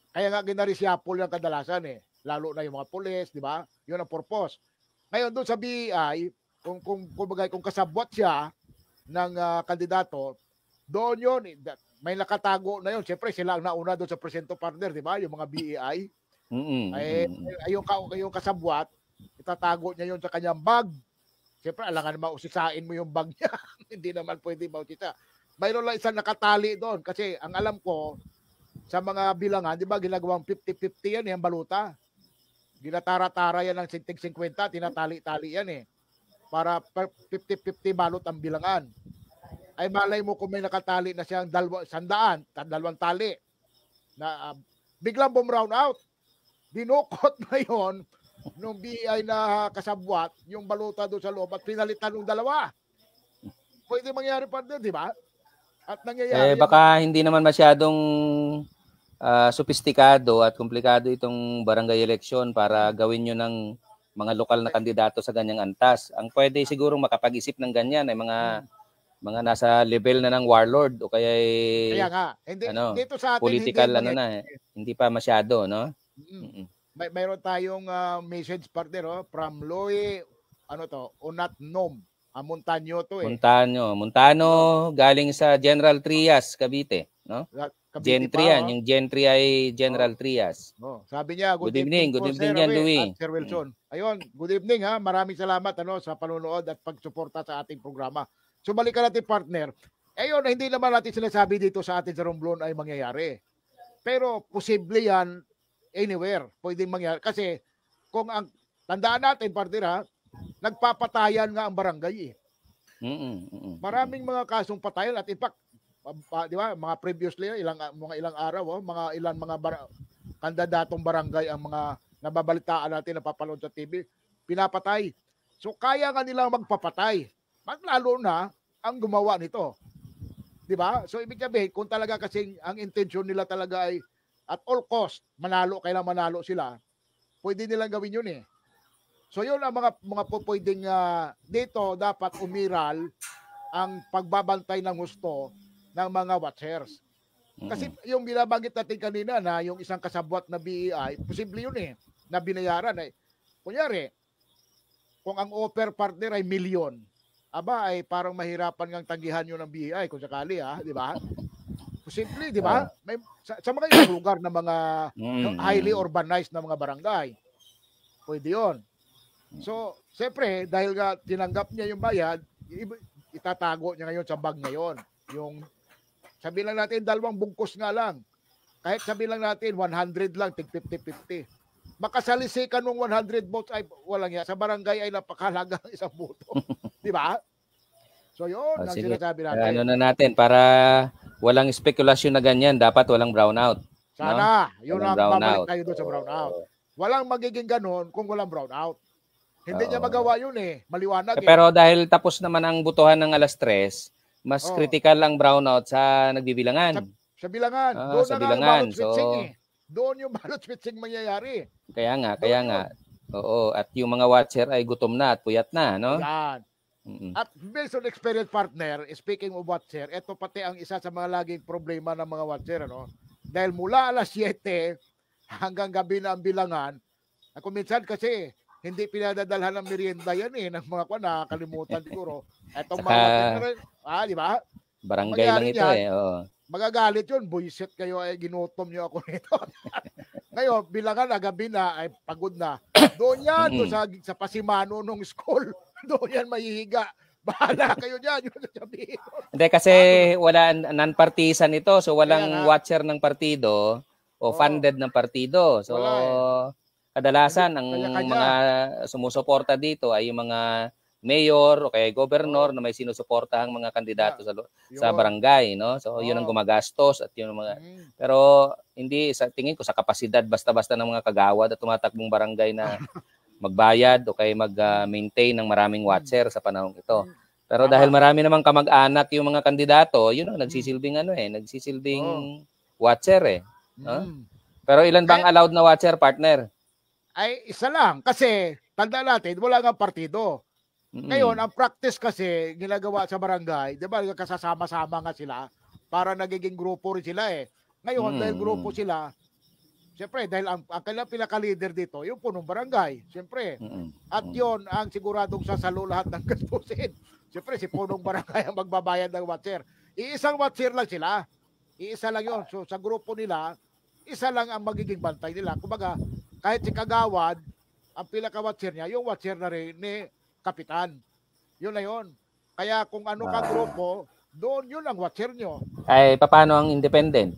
kaya nga ginarisyapol yung kadalasan Lalo na yung mga pulis, di ba? Yun ang purpose. Ngayon, doon sa BI, kung kasabwat siya ng kandidato, doon yun, may nakatago na yun. Syempre, sila ang nauna doon sa presento partner, di ba? Yung mga BEI. Yung kasabwat, itatago niya yun sa kanyang bag. Siyempre, alangan naman usisain mo yung bag niya. Hindi naman pwede mausisa. Mayroon lang isang nakatali doon. Kasi ang alam ko, sa mga bilangan, di ba, ginagawang 50-50 yan, yung baluta. Ginatara-tara yan ng 50, tinatali-tali yan Para 50-50 balot ang bilangan. Ay malay mo kung may nakatali na siyang 100, dalawang tali. Na biglang bum-round out. Dinukot na yon nung BI na kasabwat yung baluta doon sa loob at pinalitan ng dalawa. Pwede mangyari pa din, di ba? At nangyayari. Baka hindi naman masyadong sopistikado at komplikado itong barangay election para gawin nyo ng mga lokal na kandidato sa ganyang antas. Ang pwede siguro makapag-isip ng ganyan ay mga nasa level na ng warlord o kaya nga, dito sa atin, political hindi pa masyado, no? Mayroon tayong message partner from Loe Unat Nom. Montaño to Montano galing sa General Trias, Cavite, no? Gentry yan, yung Gentry ay General Trias. Sabi niya, good evening yan, Louie. Sir Wilson. Ayun, good evening Maraming salamat sa panonood at pagsuporta sa ating programa. So balikan natin partner. Ayun, hindi naman natin sinasabi dito sa atin sa Romblon ay mangyayari. Pero posible yan anywhere, pwedeng mangyari. Kasi kung ang tandaan natin, partner nagpapatayan nga ang barangay Maraming mga kasong patayan at in fact, di ba, mga previously, ilang araw, ilang kandidatong barangay ang mga nababalitaan natin, napapanood sa TV, pinapatay. So kaya nga nilang magpapatay. Lalo na ang gumawa nito. Di ba? So ibig sabihin, kung talaga kasing ang intention nila talaga ay at all cost, kailang manalo sila, pwede nilang gawin yun So yun ang mga pwedeng dito dapat umiral ang pagbabantay ng gusto ng mga watchers. Kasi yung binabanggit natin kanina na yung isang kasabwat na BEI, posible yun na binayaran Kunyari, kung ang offer partner ay milyon, ay parang mahirapan ngang tanggihan yun ng BEI kung sakali di ba? Posible, di ba? May sa mga ibang lugar na mga highly urbanized na mga barangay. Pwede yun. So, siyempre, dahil nga tinanggap niya yung bayad, itatago niya ngayon sa bag ngayon. Yung, sabi lang natin, 2 bungkus nga lang. Kahit sabi lang natin, 100 lang, tig 50-50. Makasalisikan ng 100 votes ay walang yan. Sa barangay ay napakahalaga ng isang boto. Di ba? So, yun ang sinasabi natin. Ano na natin, para walang spekulasyon na ganyan, dapat walang brownout. Sana. No? Yun ang babalik tayo doon sa brownout. Walang magiging ganon kung walang brownout. Hindi niya magawa yun maliwanag Pero dahil tapos naman ang butuhan ng alas 3, mas critical ang brownout sa nagbibilangan. Sa bilangan. Doon sa na bilangan. Doon yung ballot switching mangyayari. Kaya nga. Oo, at yung mga watcher ay gutom na at puyat na, no? Yan. At based on experience partner, speaking of watcher, ito pati ang isa sa mga laging problema ng mga watcher, Dahil mula alas 7 hanggang gabi na ang bilangan, kung minsan kasi hindi pinadadalhan ng merienda yan ng mga nakakalimutan siguro. Etong mga di ba? Barangay lang ito Magagalit yun, buisit kayo ginutom niyo ako nito. Ngayon, bilangan gabi na ay pagod na. Doon yan, doon sa Pasimano nung school. Doon yan mahihiga. Bahala kayo diyan, yung sasabihin ko. Hindi kasi wala non-partisan ito. So walang Kaya nga. watcher ng partido o Oo. funded ng partido. So Wala eh. kadalasan ang Kanya-kanya. mga sumusuporta dito ay yung mga mayor o kaya gobernador na may sinusuportahang mga kandidato sa Yun. barangay, no? So yun ang Oo. gumagastos at yun ang mga Mm. pero hindi sa tingin ko sa kapasidad basta-basta ng mga kagawad at tumatakbong barangay na magbayad o kaya mag-maintain ng maraming watcher sa panahong ito. Pero Tama. dahil marami namang kamag-anak yung mga kandidato, yun ang nagsisilbing nagsisilbing watcher eh. No? Mm. Pero ilan bang allowed na watcher, partner? Ay isa lang kasi tanda natin wala nga partido. Ngayon, ang practice kasi ginagawa sa barangay, 'di ba, kasasama-sama nga sila para nagiging grupo rin sila eh. Ngayon, dahil grupo sila, siyempre dahil ang kanilang pinaka-leader dito, yung punong barangay, siyempre. At 'yon ang siguradong sasalo lahat ng gastusin. Siyempre si punong barangay ang magbabayad ng watcher. Iisang watcher lang sila. Iisa lang 'yon. So sa grupo nila, isa lang ang magiging bantay nila. Kumbaga, kahit si kagawad, ang pinaka-watcher niya, yung watcher na rin ni kapitan. Yun na yun. Kaya kung ano ka grupo, doon yun ang watcher nyo. Ay, paano ang independent?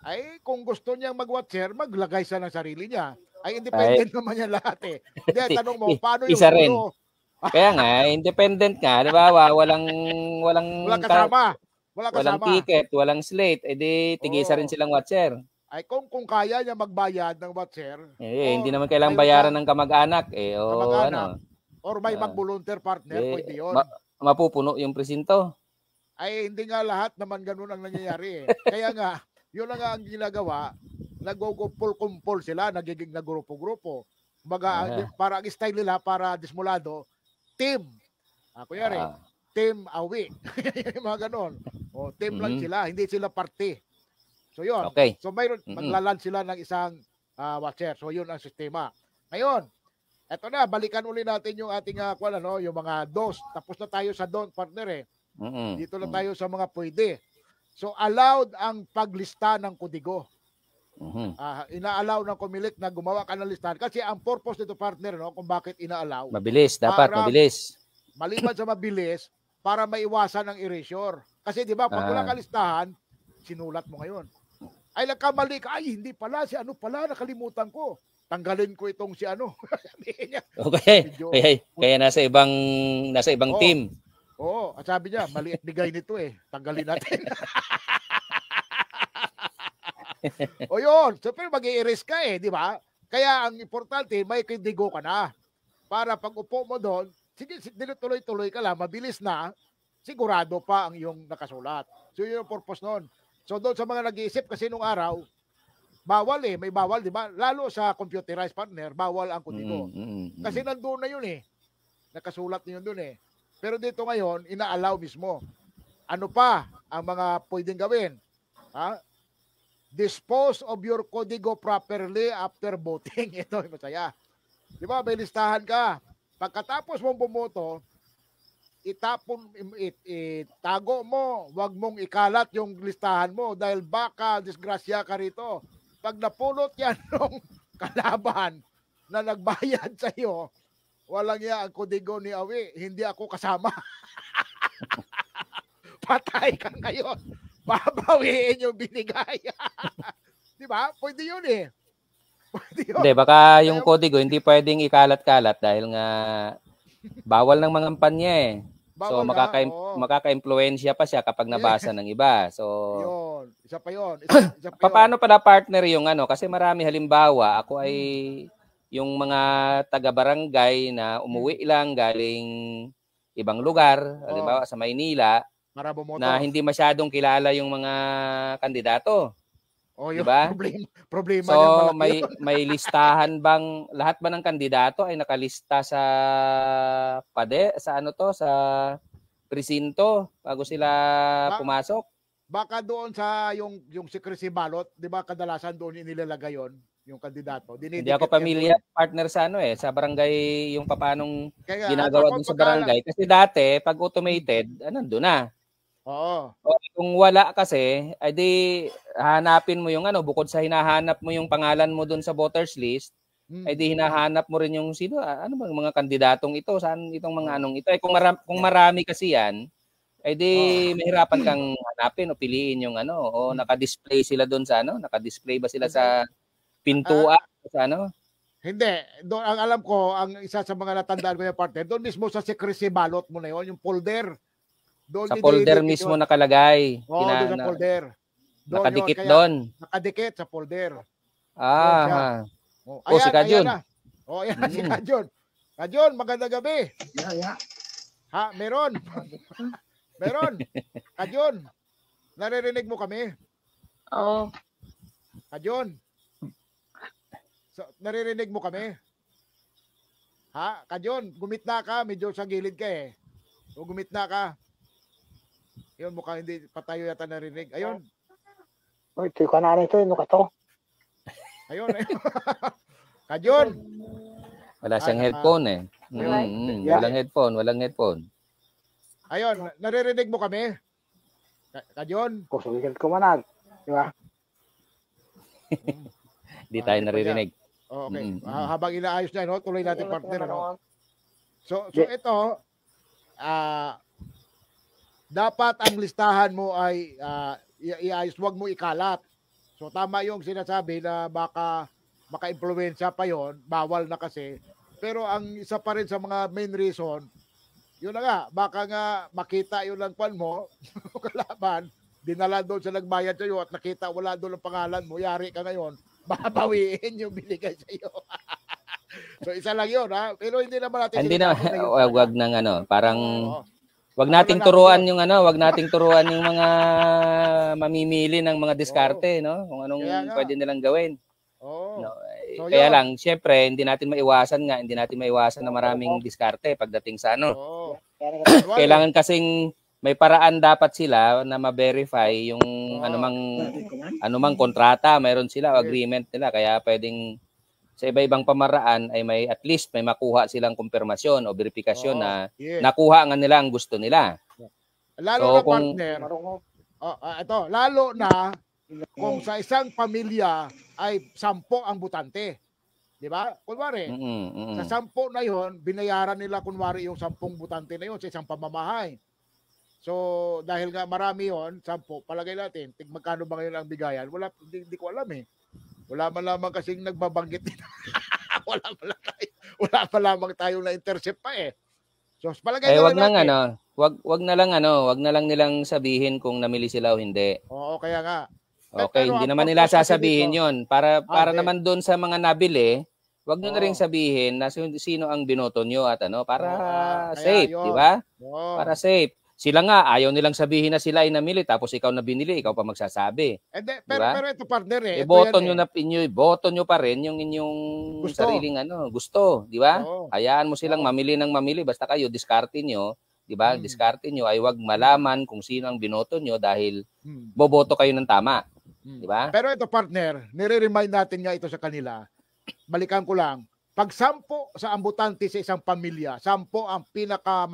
Ay, kung gusto niyang mag-watcher, maglagay siya ng sarili niya. Ay, independent naman yan lahat eh. Hindi, tanong mo, paano yung isa rin. dulo? Kaya nga, independent nga. Di ba? Walang kasama. Walang ticket, walang slate. Eh di, tigisa rin silang watcher. Ay, kung kaya niya magbayad ng watcher. Eh, hindi naman kailangang bayaran ng kamag-anak. Eh, kamag-anak. Or may mag-volunteer partner, pwede yun. Mapupuno yung presinto. Ay, hindi nga lahat naman ganun ang nangyayari eh. Kaya nga, yun lang nga ang ginagawa, nag-kumpul-kumpul sila, nagiging na grupo-grupo. Kumbaga, para ang style nila, para dismulado, team. Kunyari, team awi. Mga ganun. O, team lang sila, hindi sila party. So, yun. Okay. So, mayroon, maglalan sila ng isang watcher. So, yun ang sistema. Ngayon, eto na, balikan uli natin yung ating yung mga dos. Tapos na tayo sa don't, partner eh. Dito na tayo sa mga pwede. So, allowed ang paglista ng kodigo. Ina-allow ng Comelec na gumawa ka ng listahan. Kasi ang purpose nito, partner, no, kung bakit ina-allow. Mabilis, dapat mabilis. Maliban sa mabilis, para maiwasan ang erasure. Kasi di ba, pag wala ka listahan, sinulat mo ngayon. Ay, nagkamali ka. Ay, hindi pala. Si ano pala, nakalimutan ko. Tanggalin ko itong si ano. Okay. Kaya nasa ibang team. Oo, at sabi niya, maliit bigay nito eh. Tanggalin natin. O yun, siyempre mag-i-erase ka eh, di ba? Kaya ang importante, may kodigo ka na. Para pag upo mo doon, sige, tuloy-tuloy ka lang, mabilis na, sigurado pa ang iyong nakasulat. So yun yung purpose nun. So doon sa mga nag-iisip, kasi nung araw, bawal eh, may bawal, di ba? Lalo sa computerized partner, bawal ang kodigo. Kasi nandoon na yun eh. Nakasulat na yun doon eh. Pero dito ngayon, ina-allow mismo. Ano pa ang mga pwedeng gawin? Dispose of your kodigo properly after voting. Ito, masaya. Di ba, may listahan ka. Pagkatapos mong bumoto, itago mo, wag mong ikalat yung listahan mo dahil baka disgrasya ka rito. Pag napulot yan ng kalaban na nagbayad sa iyo, walang yan ang kodigo ni Awi, hindi ako kasama. Patay ka ngayon. Babawiin yung binigay. Di ba? Pwede yun eh. Pwede yun. Hindi, baka yung kodigo hindi pwedeng ikalat-kalat dahil nga bawal ng mga kampanya eh. So makaka-impluwensya pa siya kapag nabasa ng iba. So yun, isa pa yun. Paano pala partner yung kasi marami halimbawa, ako ay yung mga taga-barangay na umuwi lang galing ibang lugar, halimbawa sa Maynila, na hindi masyadong kilala yung mga kandidato. Diba? Problema so may listahan bang lahat ba ng kandidato ay nakalista sa sa presinto bago sila pumasok? Baka doon sa yung secrecy ballot, 'di ba kadalasan doon inilalagay yon yung kandidato. Hindi ako pamilyar partner sa sa barangay yung papanong ginagawa dun sa barangay kasi dati pag automated nandoon na. Oo. Kung wala kasi, di hanapin mo yung bukod sa hinahanap mo yung pangalan mo doon sa voters list, ay di hinahanap mo rin yung sino, ano bang mga kandidatong ito, saan itong mga anong ito. Kung marami kasi yan, ay di mahirapan kang hanapin o piliin yung ano, o naka-display sila doon sa ano, naka-display ba sila sa pintuan sa ano? Hindi. Doon, ang alam ko, ang isa sa mga natandaan ko yung partner, doon mismo sa secrecy balot mo na yun, yung folder. Doon Sa folder mismo nakalagay. Oo, doon sa folder. Doon Nakadikit yun, doon. Nakadikit sa folder. Oh, si Kajon. Ayan na si Kajon. Kajon, magandang gabi. Ha, meron. Meron. Kajon, naririnig mo kami? Oo. Kajon, naririnig mo kami? Ha, Kajon, gumitna ka, medyo sa gilid ka eh. O gumitna ka. Yun, mukhang hindi patayo yata narinig. Ayun. Uy, ito ka na ito, ano ka to? Ayun. Kajon. Wala siyang headphone eh. Walang headphone. Ayun, naririnig mo kami? Kajon? Kusulikan ko manag. Di ba? Hindi tayo naririnig. Okay. Habang inaayos niya, no? Tuloy natin partner. No? So ito, dapat ang listahan mo ay iayos, wag mo ikalat. So tama yung sinasabi na baka maka-impluwensya pa yon, bawal na kasi. Pero ang isa pa rin sa mga main reason, yun na nga, baka nga makita yun lang kwan mo, kalaban, dinala doon sa nagbayad sa iyo at nakita wala doon ang pangalan mo, yari ka ngayon, babawiin yung binigay sa iyo. So isa lang yun, ha? Pero hindi naman natin... Hindi na, wag nang ano, parang... Wag nating turuan yung ano, wag nating turuan yung mga mamimili ng mga diskarte, no? Kung anong pwede nilang gawin. No, so, kaya lang, syempre, hindi natin maiwasan na maraming diskarte pagdating sa ano. Kailangan kasing may paraan dapat sila na ma-verify yung anumang kontrata, mayroon sila agreement nila, kaya pwedeng sa iba-ibang pamaraan ay may at least may makuha silang kumpirmasyon o verifikasyon na nakuha nga nila ang gusto nila. Lalo na partner. Lalo na kung sa isang pamilya ay 10 ang butante. 'Di ba? Kunwari, sa 10 na 'yon, binayaran nila kunwari yung 10 butante na 'yon sa isang pamamahay. So, dahil nga marami 'yon, 10, palagay natin, magkano ba ngayon ang bigayan? Wala, hindi ko alam eh. Wala man lamang kasing nagbabanggit nito. wala pa lamang tayong na-intercept pa eh. So, palagay wag na lang nilang sabihin kung namili sila o hindi. Oo, kaya nga. Okay, hindi naman nila sasabihin 'yon para naman doon sa mga nabili, wag niyo na ring sabihin na sino ang binoto niyo at ano para safe, di ba? Para safe. Sila nga, ayaw nilang sabihin na sila ay namili, tapos ikaw na binili, ikaw pa magsasabi. Pero ito partner eh. Boto nyo pa rin yung inyong sariling gusto, di ba? Hayaan mo silang mamili ng mamili, basta kayo, diskarte nyo, di ba? Diskarte nyo ay wag malaman kung sino ang binoto nyo dahil boboto kayo ng tama. Di ba? Pero ito partner, nire-remind natin nga ito sa kanila, balikan ko lang, pag 10 sa ambutante sa isang pamilya, 10 ang pinaka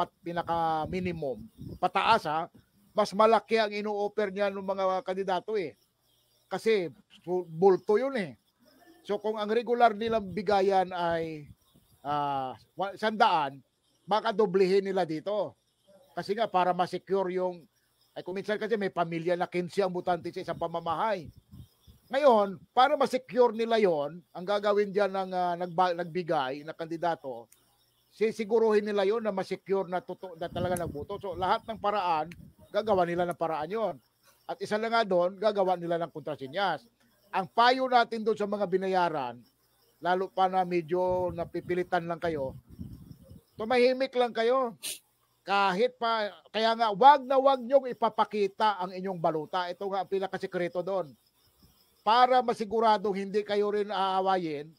minimum, pataas mas malaki ang ino-offer niya ng mga kandidato eh. Kasi bulto yun eh. So kung ang regular nilang bigayan ay 100, baka doblehin nila dito. Kasi nga para ma-secure yung, ay kung minsan kasi may pamilya na 15 ang butante sa isang pamamahay. Ngayon, para ma-secure nila yon, ang gagawin diyan ng nagbigay na kandidato, sisiguruhin nila yon na ma-secure na talaga nagboto. So lahat ng paraan, gagawa nila ng paraan yon. At isa na nga doon, gagawa nila ng kontrasinyas. Ang payo natin doon sa mga binayaran, lalo pa na medyo napipilitan lang kayo, tumahimik lang kayo. Kahit pa, kaya nga, wag niyong ipapakita ang inyong baluta. Ito nga ang pinakasikreto doon. Para masiguradong hindi kayo rin aawayin,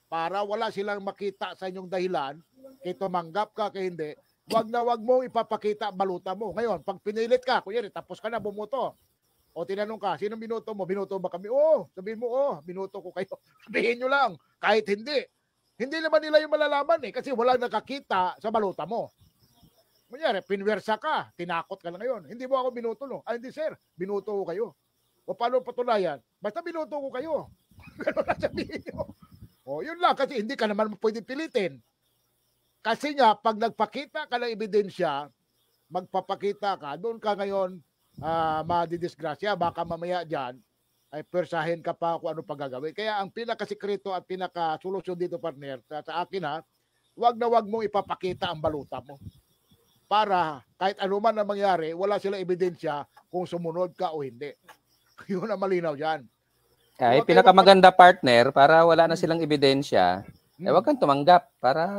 para wala silang makita sa inyong dahilan, kaya tumanggap ka, kaya hindi, wag mong ipapakita baluta mo. Ngayon, pag pinilit ka, kunyari, tapos ka na bumoto, o tinanong ka, sino binoto mo? Binoto ba kami? Sabihin mo, binoto ko kayo. Sabihin nyo lang, kahit hindi. Hindi naman nila yung malalaman eh, kasi walang nakakita sa baluta mo. Kunyari, pinwersa ka, tinakot ka na ngayon. Hindi mo ako binoto, no? Hindi sir, binoto ko kayo. O paano patunayan? Basta binoto ko kayo. Gano'n na sabihin nyo. O, yun lang kasi hindi ka naman pwede pilitin. Kasi nga, pag nagpakita ka ng ebidensya, magpapakita ka, doon ka ngayon madidisgrasya. Baka mamaya dyan, ay persahin ka pa kung ano pa gagawin. Kaya ang pinakasikreto at pinakasolusyon dito, partner, sa akin wag na wag mong ipapakita ang baluta mo. Para kahit ano man ang mangyari, wala silang ebidensya kung sumunod ka o hindi. Yun ang malinaw dyan. Ay, pinakamaganda partner, para wala na silang ebidensya, wag kang tumanggap.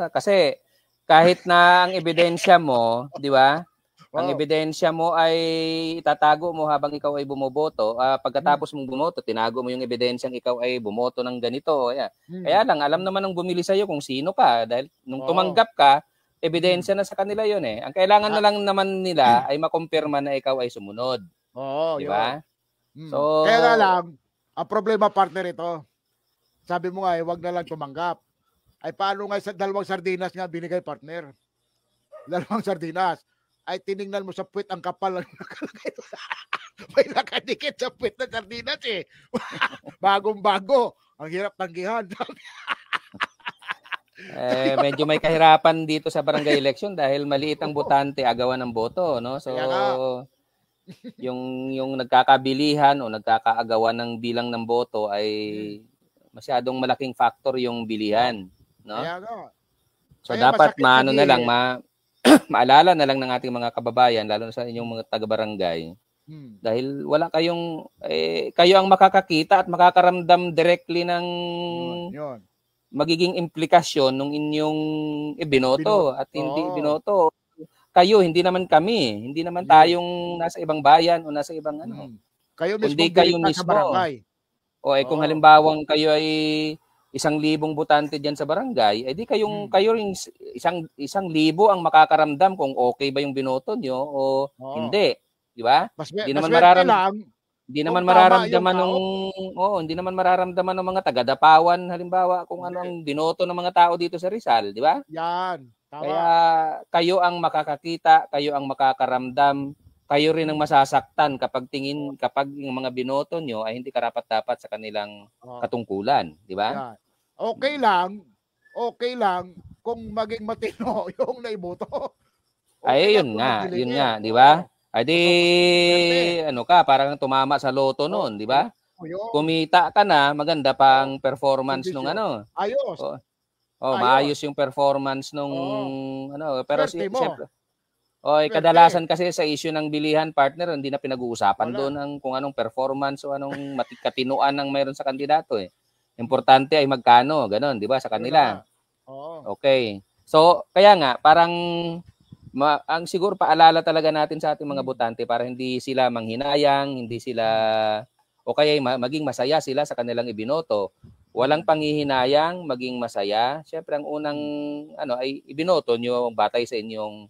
Kasi kahit na ang ebidensya mo, di ba? Ang ebidensya mo ay itatago mo habang ikaw ay bumoboto. Pagkatapos mong bumoto, tinago mo yung ebidensyang ikaw ay bumoto ng ganito. Kaya lang, alam naman ng bumili sa'yo kung sino ka. Dahil nung tumanggap ka, ebidensya na sa kanila yun eh. Ang kailangan na lang naman nila ay makumpirma na ikaw ay sumunod. Di ba? So, kaya nga lang, ang problema, partner, ito. Sabi mo nga, wag na lang tumanggap. Ay paano nga sa dalawang sardinas nga binigay, partner? Dalawang sardinas. Ay tiningnan mo sa puwit, ang kapal lang nakalagay. May nakadikit sa puwit na sardinas eh. Bagong-bago. Ang hirap tanggihan. Medyo may kahirapan dito sa barangay election dahil maliit ang botante, agawan ng boto, no? So yung nagkakabilihan o nagkakaagawan ng bilang ng boto ay masyadong malaking factor yung bilihan, no? So dapat maano na lang maalala na lang ng ating mga kababayan, lalo na sa inyong mga taga-barangay. Dahil wala kayong kayo ang makakakita at makakaramdam directly ng magiging implikasyon ng inyong ibinoto at hindi ibinoto. Kayo, hindi naman kami, hindi naman tayong nasa ibang bayan o nasa ibang ano. Kayo mismo, kundi kayo mismo. Kung halimbawang kayo ay 1,000 botante diyan sa barangay, di kayo ring 1,000 ang makakaramdam kung okay ba yung binoto nyo o hindi, di ba? Hindi naman mararamdaman ng mga taga-Dapawan halimbawa kung ano ang binoto ng mga tao dito sa Rizal, di ba? Yan, tama. Kaya kayo ang makakakita, kayo ang makakaramdam, kayo rin ang masasaktan kapag yung mga binoto nyo ay hindi karapat-dapat sa kanilang katungkulan, di ba? Okay lang kung maging matino yung naiboto. Yun nga, di ba? Parang tumama sa loto noon, di ba? Kumita ka na, maganda pang performance nung ano. Ayos. Maayos yung performance nung pero siyempre kadalasan kasi sa issue ng bilihan, partner, hindi na pinag-uusapan doon kung anong performance o anong katinoan ng mayroon sa kandidato eh. Importante ay magkano, gano'n, di ba, sa kanila. Okay. So, kaya nga, parang ang siguro paalala talaga natin sa ating mga botante para hindi sila manghinayang, hindi sila o kaya maging masaya sila sa kanilang ibinoto. Walang panghihinayang, maging masaya. Siyempre ang unang ay ibinoto nyo batay sa inyong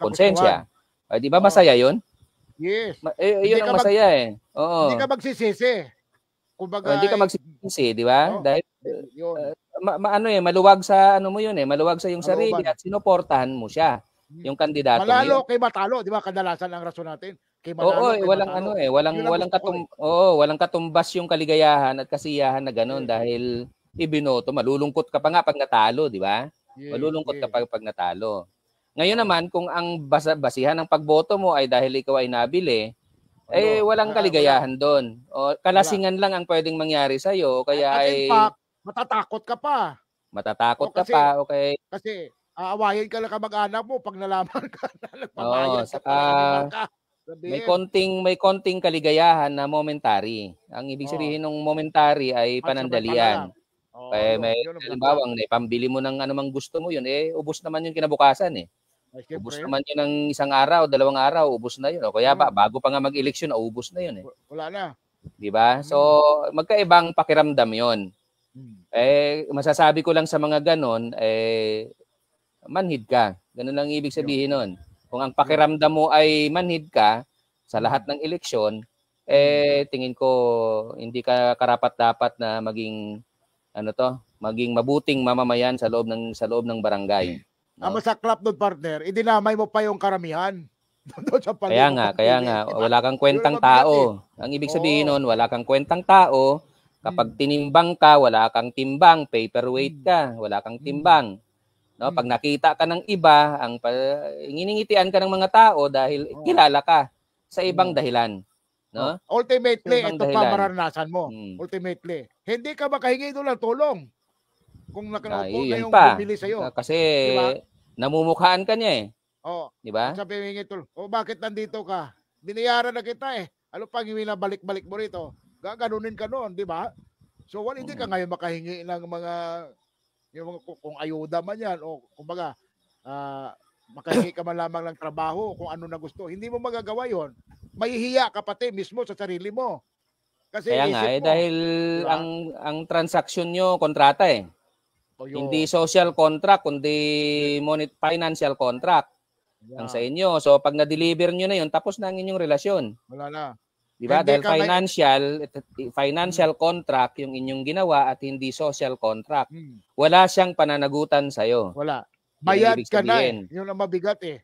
konsensya. Di ba masaya 'yon? Yes. Yun ang masaya eh. Oo. Hindi ka magsisisi. Kumbaga, hindi ka magsisisi, di ba? Dahil maluwag sa mo yun eh, maluwag sa yung sarili at sinuportahan mo siya, yung kandidato mo. Malalo kay matalo, di ba? Kadalasan ang rason natin. Kay malalo, walang katumbas yung kaligayahan at kasiyahan na gano'n dahil ibinoto, malulungkot ka pa nga pag natalo, di ba? Malulungkot ka pag natalo. Ngayon naman, kung ang basihan ng pagboto mo ay dahil ikaw ay nabili, walang kaligayahan doon. O kalasingan lang ang pwedeng mangyari sa iyo, kaya in fact, matatakot ka pa. Okay. Kasi aawayin ka lang kamag-anak mo pag nalaman ka na nagpabayad ka. May konting kaligayahan na momentary. Ang ibig sabihin ng momentary ay panandalian. Halimbawa, pambili mo ng anumang gusto mo yun, ubos naman yung kinabukasan eh. Ubus naman yun ng 1 araw, 2 araw, ubus na yun. O kaya bago pa nga mag-eleksyon, ubus na yun eh. Wala na. Diba? So, magkaibang pakiramdam yun. Masasabi ko lang sa mga ganon, manhid ka. Ganun lang ibig sabihin nun. Kung ang pakiramdam mo ay manhid ka sa lahat ng eleksyon, tingin ko hindi ka karapat-dapat na maging maging mabuting mamamayan sa loob ng barangay. Ang masaklap doon, partner, idinamay mo pa yung karamihan. Kaya nga, wala kang kwentang tao. Ang ibig sabihin nun, wala kang kwentang tao, Kapag tinimbang ka, wala kang timbang, paperweight ka, wala kang timbang. No, pag nakita ka ng iba, nginingitian ka ng mga tao dahil kilala ka sa ibang dahilan, no? Ultimately, Sa ibang ito pa dahilan. maranasan mo. Ultimately, hindi ka makahingi doon ng tulong. Kung nakaupo na Yun yung pa. bumili sa'yo. Kasi Diba? namumukhaan ka niya eh. Di ba? At sabi hingi tulong, bakit nandito ka? Binayaran na kita eh. Ano pang balik-balik mo rito? Gaganunin ka noon, di ba? So, hindi ka ngayon makahingi ng mga kung ayuda man yan o kumbaga makahingi ka man lamang ng trabaho kung ano na gusto. Hindi mo magagawa yon. Mahihiya ka pati mismo sa sarili mo. Kasi kaya nga isip mo, dahil diba? ang transaksyon nyo kontrata eh. Hindi social contract kundi financial contract ang sa inyo. So pag na-deliver nyo na yun, tapos na ang inyong relasyon. Wala na. Di ba? Dahil financial contract yung inyong ginawa at hindi social contract. Wala siyang pananagutan sa'yo. Wala. Bayad ka na eh. Yun ang mabigat eh.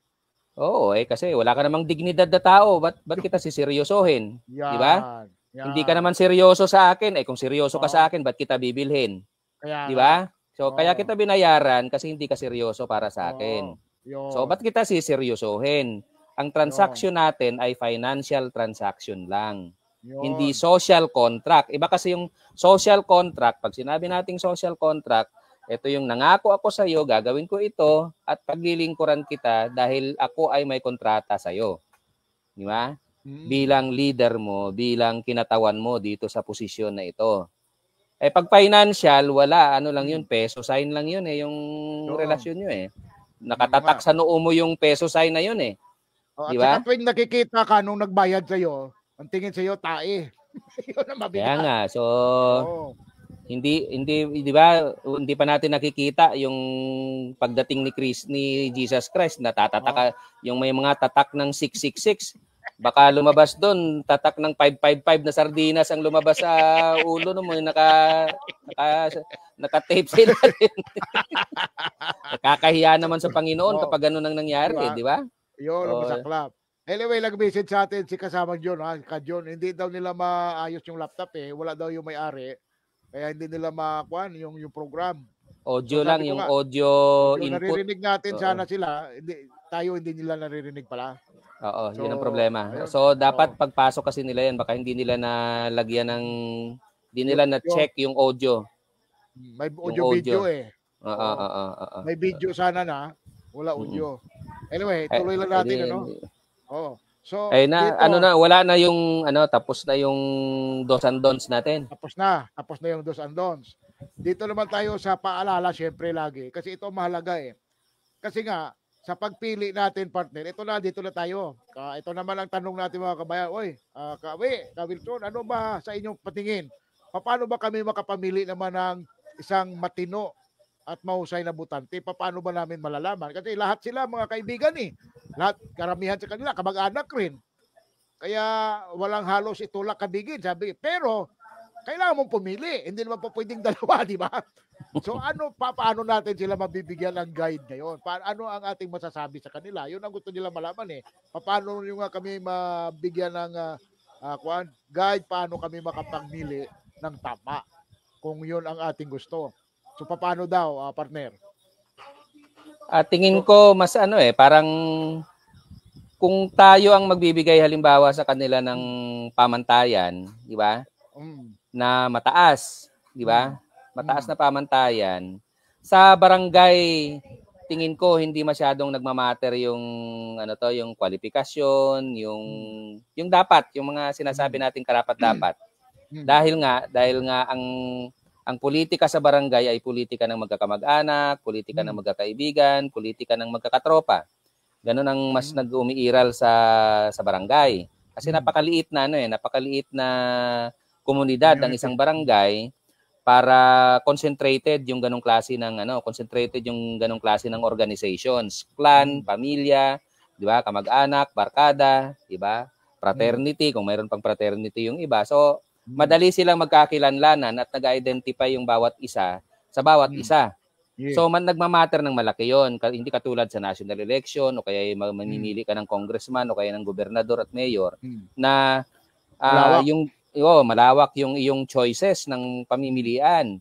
Oo kasi wala ka namang dignidad na tao. Ba't kita siseryosohin? Di ba? Hindi ka naman seryoso sa akin. Kung seryoso ka sa akin, ba't kita bibilhin? Di ba? So kaya kita binayaran kasi hindi ka seryoso para sa akin. So ba't kita siseryosohin? Ang transaction natin ay financial transaction lang. Hindi social contract. Iba kasi yung social contract. Pag sinabi nating social contract, ito yung nangako ako sa iyo, gagawin ko ito at paglilingkuran kita dahil ako ay may kontrata sa iyo. Di ba? Bilang leader mo, bilang kinatawan mo dito sa posisyon na ito. Pag financial, wala. Ano lang yun? Peso sign lang yun eh. Yung relasyon nyo eh. Nakatatak sa noo mo yung peso sign na yun eh. At saka tuwing nakikita ka nung nagbayad sa'yo, ang tingin sa'yo, tae. Yun ang mabigat. Kaya nga, so, hindi, di ba, hindi pa natin nakikita yung pagdating ni Jesus Christ, natatataka, yung may mga tatak ng 666, baka lumabas doon, tatak ng 555 na sardinas ang lumabas sa ulo no mo, naka-tape sila rin. Nakakahiya naman sa Panginoon kapag ganun ang nangyari, di ba? Yun, masaklap. Anyway, nag-message sa atin si kasamang John, John, hindi daw nila maayos yung laptop eh. Wala daw yung may-ari. Kaya hindi nila makuhan yung program. Audio so, lang, yung audio input. Naririnig natin sana sila. Hindi nila naririnig pala. Oo, yun ang problema. Ayun. So, dapat pagpasok kasi nila yan, baka hindi nila nalagyan ng, hindi nila na-check yung audio. May audio-video eh. May video sana na, wala audio. Anyway, tuloy lang natin, So, dito, wala na yung tapos na yung dos and don'ts natin. Tapos na yung dos and don'ts. Dito naman tayo sa paalala syempre lagi kasi ito mahalaga eh. Kasi nga sa pagpili natin partner, dito na tayo. Ito naman ang tanong natin mga kabayan. Wilson, ano ba sa inyong patingin? Paano ba kami makapamili naman ng isang matino at mahusay na butante? Paano ba namin malalaman? Kasi lahat sila mga kaibigan eh. Lahat, karamihan sa kanila, kamag-anak rin. Kaya walang halos itulak kabigin, sabi. Pero, kailangan mong pumili. Hindi naman po pwedeng dalawa, di ba? So, paano natin sila mabibigyan ng guide ngayon? Ano ang ating masasabi sa kanila? Yun ang gusto nila malaman eh. Paano yung kami mabigyan ng guide? Paano kami makapagmili ng tama? Kung yun ang ating gusto. So, paano daw, partner? Tingin ko mas parang kung tayo ang magbibigay halimbawa sa kanila ng pamantayan, di ba? Na mataas, di ba? Mataas na pamantayan. Sa barangay, tingin ko hindi masyadong nagmamatter yung yung kwalifikasyon, yung dapat, yung mga sinasabi nating karapat-dapat. Dahil nga ang politika sa barangay ay politika ng magkakamag-anak, politika ng magkakaibigan, politika ng magkakatropa. Ganun ang mas nag-umiiral sa barangay. Kasi napakaliit na komunidad ang isang barangay para concentrated yung ganung klase ng organizations, clan, pamilya, di ba? Kamag-anak, barkada, di ba? Fraternity, kung mayroon pang fraternity yung iba. So madali silang magkakilanlanan at nag-identify yung bawat isa sa bawat isa. Yeah. So nagmamatter ng malaki yon. Hindi katulad sa national election o kaya mamimili ka ng congressman o kaya ng gobernador at mayor na malawak yung iyong choices ng pamimilian.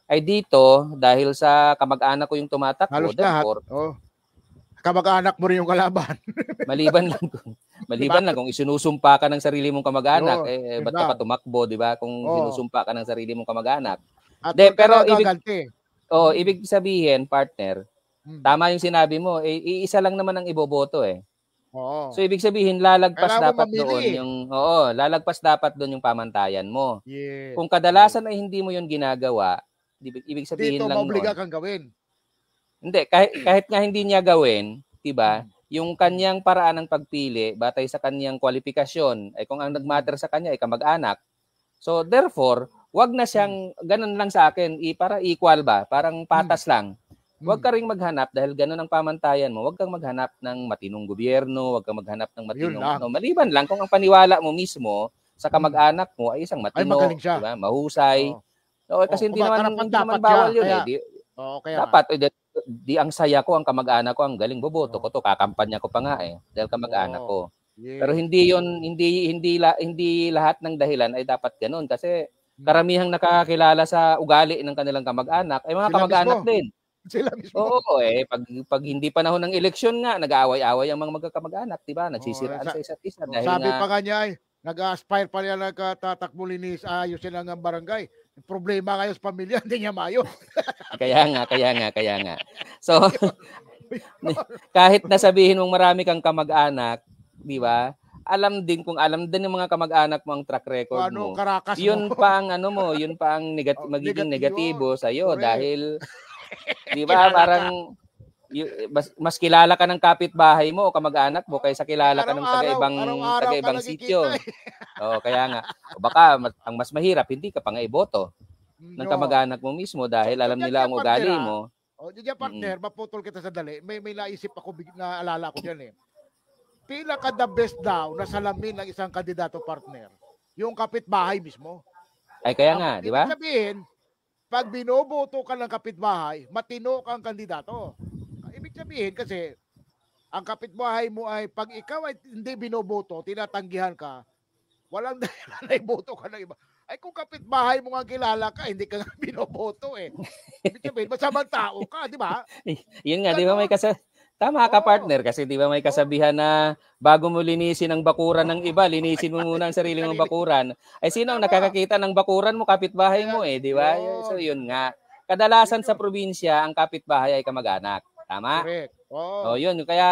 Ay dito, dahil sa kamag-anak ko yung tumatakbo, Halos lahat. therefore, Kamag-anak mo rin yung kalaban. maliban lang kung isinusumpa ka ng sarili mong kamag-anak, Yun ba't ka lang. pa tumakbo, di ba? Kung Oo. sinusumpa ka ng sarili mong kamag-anak. At De, pero gaganti. ibig sabihin, partner, tama yung sinabi mo, iisa lang naman ang iboboto eh. Oo. So ibig sabihin lalagpas Kailangan dapat mamili. doon lalagpas dapat doon yung pamantayan mo. Yes. Kung kadalasan ay hindi mo yun ginagawa, ibig sabihin Dito lang maobliga noon. kang gawin. Hindi, kahit nga hindi niya gawin, 'di ba? Yung kanyang paraan ng pagpili batay sa kanyang kwalifikasyon ay kung ang nagmatter sa kanya ay kamag-anak. So therefore, wag na siyang ganun lang sa akin, para equal ba? Parang patas lang. Huwag ka ring maghanap dahil ganun ang pamantayan mo. Huwag kang maghanap ng matinong gobyerno, huwag kang maghanap ng matinong maliban lang kung ang paniwala mo mismo sa kamag-anak mo ay isang matino, di ba? Mahusay. Kasi hindi naman bawal yun eh. Dapat di ang saya ko, ang kamag-anak ko, ang galing boboto ko to, kakampanya ko pa nga eh dahil kamag-anak ko. Pero hindi yun, hindi lahat ng dahilan ay dapat ganun kasi karamihang nakakakilala sa ugali ng kanilang kamag-anak ay mga kamag-anak din. Sila mismo. Oo pag hindi panahon ng eleksyon nga, nag-aaway-aaway ang mga magkakamag-anak, di ba? Nagsisiraan sa isa't isa dahil sabi pa nga niya nag-aspire pa niya nagtatakbo linis, ayusin lang ang barangay. Problema kayo sa pamilya, hindi niya maayos. Kaya nga. So kahit nasabihin mong marami kang kamag-anak, di ba? Alam din yung mga kamag-anak mo ang track record mo. Yun pa ang yun pa ang magiging negatibo sa iyo dahil di ba parang mas kilala ka ng kapitbahay mo o kamag-anak mo kaysa kilala ka ng taga-ibang sitio. Kaya nga. O baka ang mas mahirap, hindi ka pa nga iboto ng kamag-anak mo mismo dahil alam nila ang ugali mo. Diyan partner, maputol kita sa dali. May naisip ako, naalala ko diyan eh. Pinaka the best daw na salamin ng isang kandidato partner, yung kapitbahay mismo. Ay kaya nga, di ba? Ibig sabihin, pag binoboto ka ng kapitbahay, matino kang kandidato. Ibig sabihin kasi, ang kapitbahay mo ay pag ikaw ay hindi binoboto, tinatanggihan ka, walang dahilan na iboto ka ng iba. Ay kung kapitbahay mo nga kilala ka, hindi ka nga binoboto eh. Ibig sabihin, masamang tao ka, di ba? Yun nga, di ba may tama ka partner kasi di ba may kasabihan na bago mo linisin ang bakuran ng iba, linisin mo muna ang sarili mong bakuran. Ay sino ang nakakakita ng bakuran mo? Kapitbahay mo eh, di ba? So yun nga. Kadalasan sa probinsya, ang kapitbahay ay kamag-anak. Tama? Correct. Yun. Kaya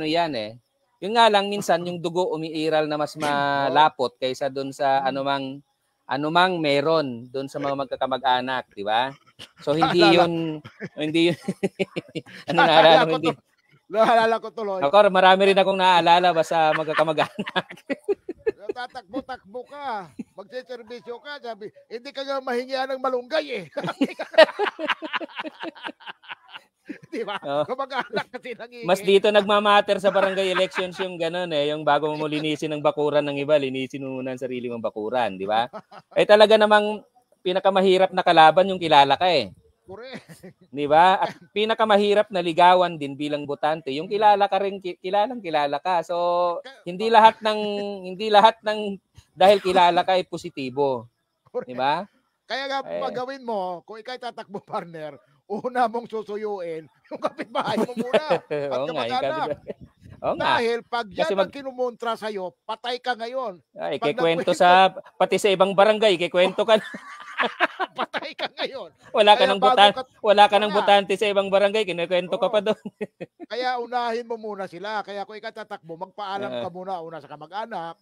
yan eh. Yun nga lang minsan yung dugo umiiral na mas malapot kaysa doon sa anumang meron doon sa mga magkakamag-anak, di ba? So hindi yun naalala mo hindi? Naalala ko tuloy. Ako, marami rin akong naaalala basta magkakamag-anak. Tatakbo ka. Magsiservisyo ka. Sabi, hindi ka nga mahingian ng malunggay eh. Di ba? Kamag-anak kasi nangingi. Mas dito nagmamatter sa barangay elections yung gano'n eh. Yung bago mo linisin ng bakuran ng iba, linisin mo muna ang sarili mong bakuran. Di ba? Talaga namang pinakamahirap na kalaban yung kilala ka eh. Correct. Di ba? At pinakamahirap na ligawan din bilang botante, yung kilala ka rin, kilala ka. So, hindi lahat ng dahil kilala ka ay positibo. Di ba? Kaya nga pagawin mo, kung ikay tatakbo partner, una mong susuyuin yung kapitbahay mo muna. At kamag-anak. Dahil pag yan ang kinumontra sa'yo, patay ka ngayon. Ay, kikwento pati sa ibang barangay, kikwento ka. Patay ka ngayon. Wala ka ng botante sa ibang barangay, kinukwento ka pa doon. Kaya unahin mo muna sila. Kaya kung ikaw magpaalam ka muna una sa kamag-anak,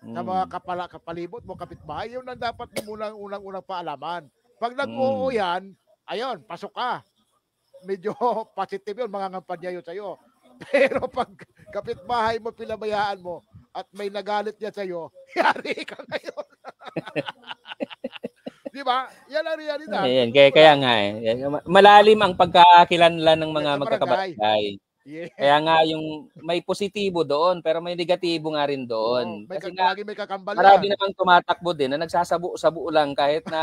sa mga kapalibot mo, kapitbahay, yun ang dapat mo muna unang paalaman. Pag nag-oo yan, ayun, pasok ka. Medyo positive yun, mga ngampanya yun sa'yo. Pero pag kapitbahay mo, pinabayaan mo, at may nagalit niya sa'yo, yari ka ngayon. Di ba? Yan ang realidad. Ayan, kaya nga eh. Malalim ang pagkakakilanlan ng mga magkakabarangay. Yeah. Kaya nga yung may positibo doon pero may negatibo nga rin doon. Kasi may kakambalan. Marami namang tumatakbo din na nagsasabo-sabo lang kahit na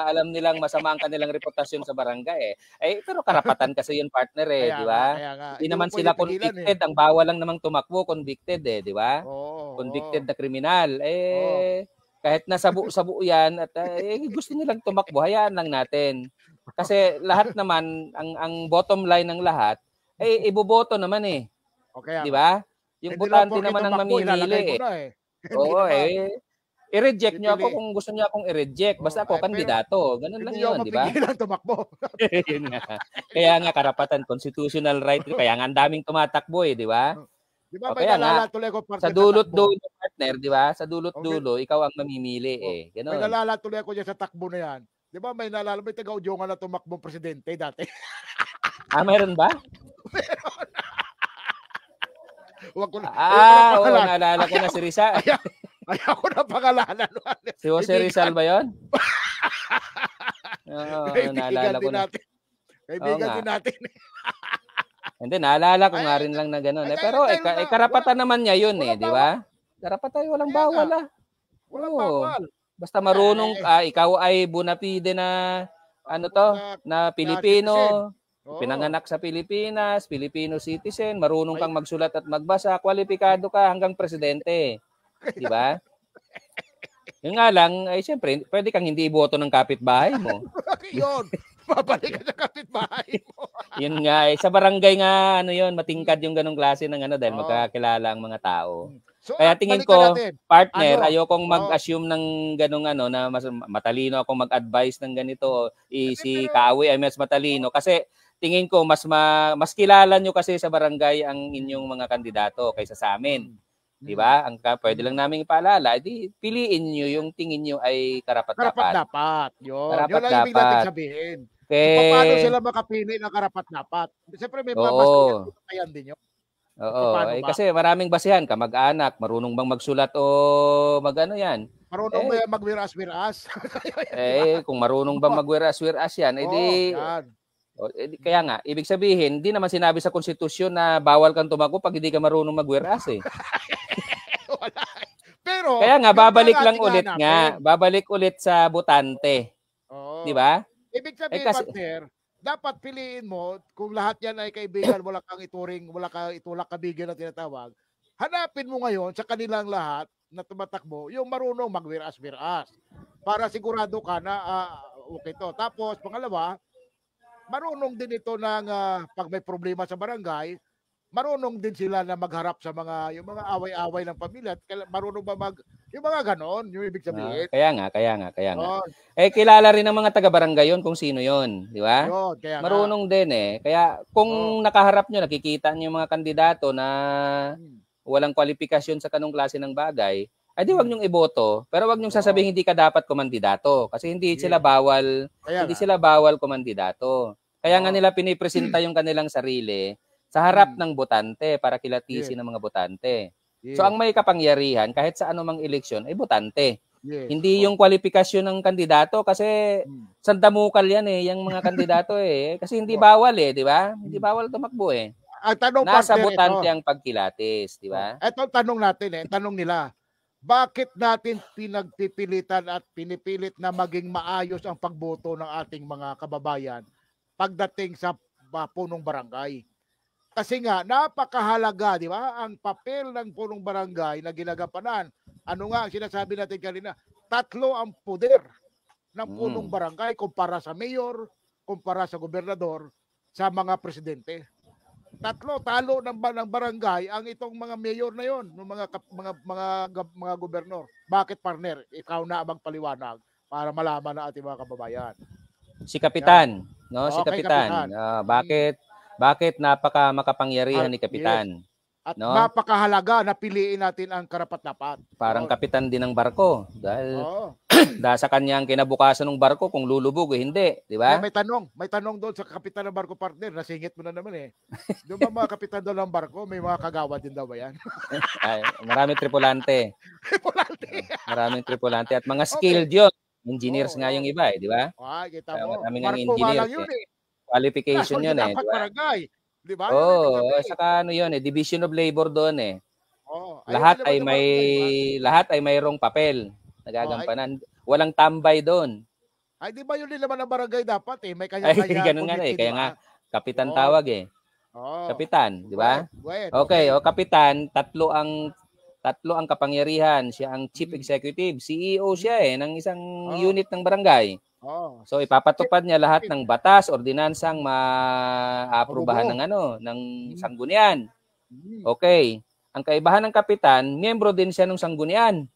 alam nilang masama ang kanilang reputasyon sa barangay eh. Pero karapatan kasi yun partner eh, di ba? Hindi naman sila convicted, ang bawal lang namang tumakbo convicted eh, di ba? Convicted na kriminal. kahit nasabu-sabu yan at gusto nilang tumakbo, hayaan lang natin. Kasi lahat naman, ang bottom line ng lahat, iboboto naman eh. Okay, Di ba? Yung hindi lang botante porke naman ang tumakbo, ilalagay mamimili mo eh. na eh. Hindi Oo naman. I-reject niyo ako Pipili. kung gusto niyo akong i-reject. Basta ako Pero kandidato. Ganun lang hindi ako yun, di ba? mapigilan tumakbo. Yun nga. Kaya nga karapatan, constitutional right. Kaya nga ang daming tumatakbo eh, di ba? Di ba O may kaya nga, nalala tuloy ko sa partner sa takbo? dulot-dulo partner, di ba? Sa dulot-dulo, ikaw ang mamimili eh. May Ganun. nalala tuloy ako dyan sa takbo na yan. Di ba may nalala, may taga-udyongan na tumakbong presidente dati. Mayroon ba? Huwag ko na Naalala ko na si Rizal. Ayaw ko na pangalanan. Si Jose Rizal ba yun? Oo, naalala ko na. Kaibigan din natin. Hindi, naalala ko nga rin lang na gano'n. Pero karapatan naman niya yun eh, di ba? Karapatan, walang bawal ah. Walang bawal. Basta marunong ka, ikaw ay bona fide na na Pilipino, pinanganak sa Pilipinas, Filipino citizen, marunong kang magsulat at magbasa, kwalipikado ka hanggang presidente. Di ba? Yung nga lang, ay siyempre, pwede kang hindi iboto ng kapitbahay mo. Yun, babalik ka sa kapitbahay mo. Yun nga, sa barangay nga, matingkad yung ganong klase ng dahil magkakilala ang mga tao. So, kaya tingin ko, partner, ayokong mag-assume ng ganong na mas matalino akong mag-advise ng ganito. Si Kaawi ay mas matalino. Kasi tingin ko, mas kilala nyo kasi sa barangay ang inyong mga kandidato kaysa sa amin. Di ba? Ang pwede lang namin ipaalala, piliin niyo yung tingin niyo ay karapat-dapat. Karapat-dapat. Yun lang ibig natin sabihin. So, paano sila makapili ng karapat-dapat? Siyempre may mamastuyan din yun. Oo. Kasi maraming basihan, kamag-anak, marunong bang magsulat o yan? Marunong ba magwiras-wiras? Kung marunong bang magwiras-wiras yan, kaya nga, ibig sabihin, hindi naman sinabi sa konstitusyon na bawal kang tumakbo pag hindi ka marunong magwiras eh. Pero kaya nga babalik ulit sa botante. Di ba? Ibig sabihin, partner, dapat piliin mo kung lahat yan ay kaibigan, wala kang itulak kabigyan na tinatawag. Hanapin mo ngayon sa kanilang lahat na tumatakbo yung marunong magwiras-wiras para sigurado ka na okay to. Tapos pangalawa, marunong din ito ng pag may problema sa barangay, marunong din sila na magharap sa yung mga away-away ng pamilya. Marunong ba yung mga ganon, yung ibig sabihin. Kaya nga. Kilala rin ng mga taga-barangay yun kung sino yun, di ba? Marunong din eh. Kaya kung nakaharap nyo, nakikita nyo yung mga kandidato na walang kwalifikasyon sa kanong klase ng bagay, di wag nyong iboto, pero wag nyong sasabihin hindi ka dapat kumandidato kasi hindi sila bawal kumandidato. Kaya nga nila pinipresenta yung kanilang sarili sa harap ng botante para kilatisin ng mga botante. So ang may kapangyarihan kahit sa anumang eleksyon ay botante. Hindi yung kwalifikasyon ng kandidato kasi sandamukal yan yung mga kandidato kasi hindi bawal di ba? Hindi bawal tumakbo Nasa botante ang pagkilatis, di ba? Ito tanong natin tanong nila. Bakit natin pinagpipilitan at pinipilit na maging maayos ang pagboto ng ating mga kababayan pagdating sa punong barangay? Kasi nga, napakahalaga, di ba? Ang papel ng punong barangay na ginagampanan. Ano nga ang sinasabi natin kanina? 3 ang poder ng punong barangay kumpara sa mayor, kumpara sa gobernador, sa mga presidente. 3 talo ng barangay ang itong mga mayor na yon, ng mga gobernador. Bakit, partner? Ikaw na magpaliwanag para malaman na ating mga kababayan. Si Kapitan, si Kapitan. Bakit makapangyarihan ni Kapitan? At napakahalaga na piliin natin ang karapat-dapat. Parang kapitan din ng barko dahil sa kanya ang kinabukasan ng barko kung lulubog hindi, di ba? May tanong doon sa kapitan ng barko, partner, nasingit mo na naman Doon ba mga kapitan doon ng barko, may mga kagawad din daw ba yan? Maraming tripulante. Maraming tripulante at mga skilled yun. Engineers nga yung iba di ba? Kita mo. Maraming ang engineers. Qualification yun dapat barangay. Di ba? Saka yun division of labor doon lahat ay mayroong papel nagagampanan. Walang tambay doon. Ay di ba yun din naman ang barangay dapat may kanya-kanya. Ganun nga kaya nga kapitan tawag Kapitan, di ba? Okay, kapitan, 3 ang Tatlo ang kapangyarihan. Siya ang chief executive. CEO siya ng isang Oh. unit ng barangay. Oh. So ipapatupad niya lahat ng batas, ordinansang maaprubahan ng sanggunian. Okay. Ang kaibahan ng kapitan, miyembro din siya ng sanggunian.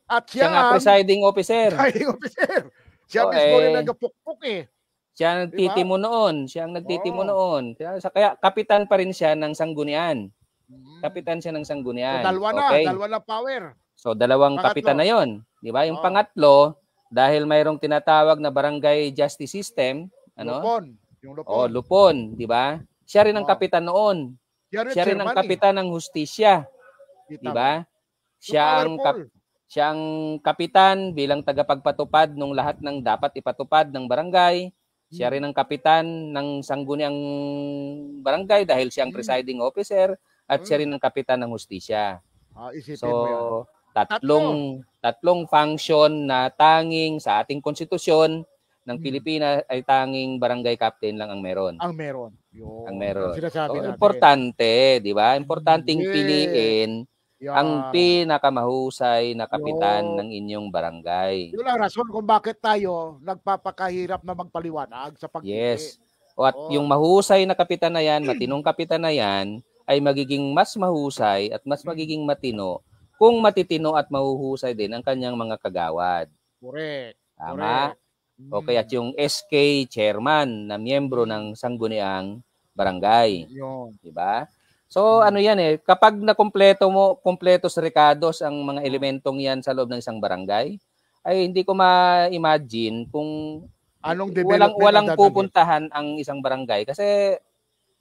At Siya nga presiding officer. Presiding officer. Siya Oh, mismo rin nagpukpuk Siya ang nagtitimo noon. Siya ang nagtitimo noon. Kaya kapitan pa rin siya ng sanggunian. Kapitan siya ng sanggunian. So, dalawa na power. So, dalawang Pangatlo. kapitan na yon, di ba? Yung pangatlo, dahil mayroong tinatawag na barangay justice system, Lupon. Yung Lupon. Oh, Lupon, di ba? Siya rin ang kapitan noon. Siya rin ang kapitan ng hustisya. Di ba? Siya ang kapitan bilang tagapagpatupad ng lahat ng dapat ipatupad ng barangay. Siya rin ang kapitan ng sangguniang barangay dahil siya ang presiding officer. At siya rin ang kapitan ng hustisya. So, tatlong function na tanging sa ating konstitusyon ng Pilipinas ay tanging barangay captain lang ang meron. Ang meron. Ang meron. So, importante, di ba? Importanteng piliin ang pinakamahusay na kapitan ng inyong barangay. Yun ang rason kung bakit tayo nagpapakahirap na magpaliwanag sa pagpili. Yes. At yung mahusay na kapitan na yan, matinong kapitan na yan, ay magiging mas mahusay at mas magiging matino kung matitino at mahuhusay din ang kanyang mga kagawad. Correct. Tama? Okay, at yung SK chairman na miyembro ng sangguniang barangay. Di ba? So ano yan kapag kompleto sa recados ang mga elementong yan sa loob ng isang barangay, ay hindi ko ma-imagine kung anong walang pupuntahan ang isang barangay kasi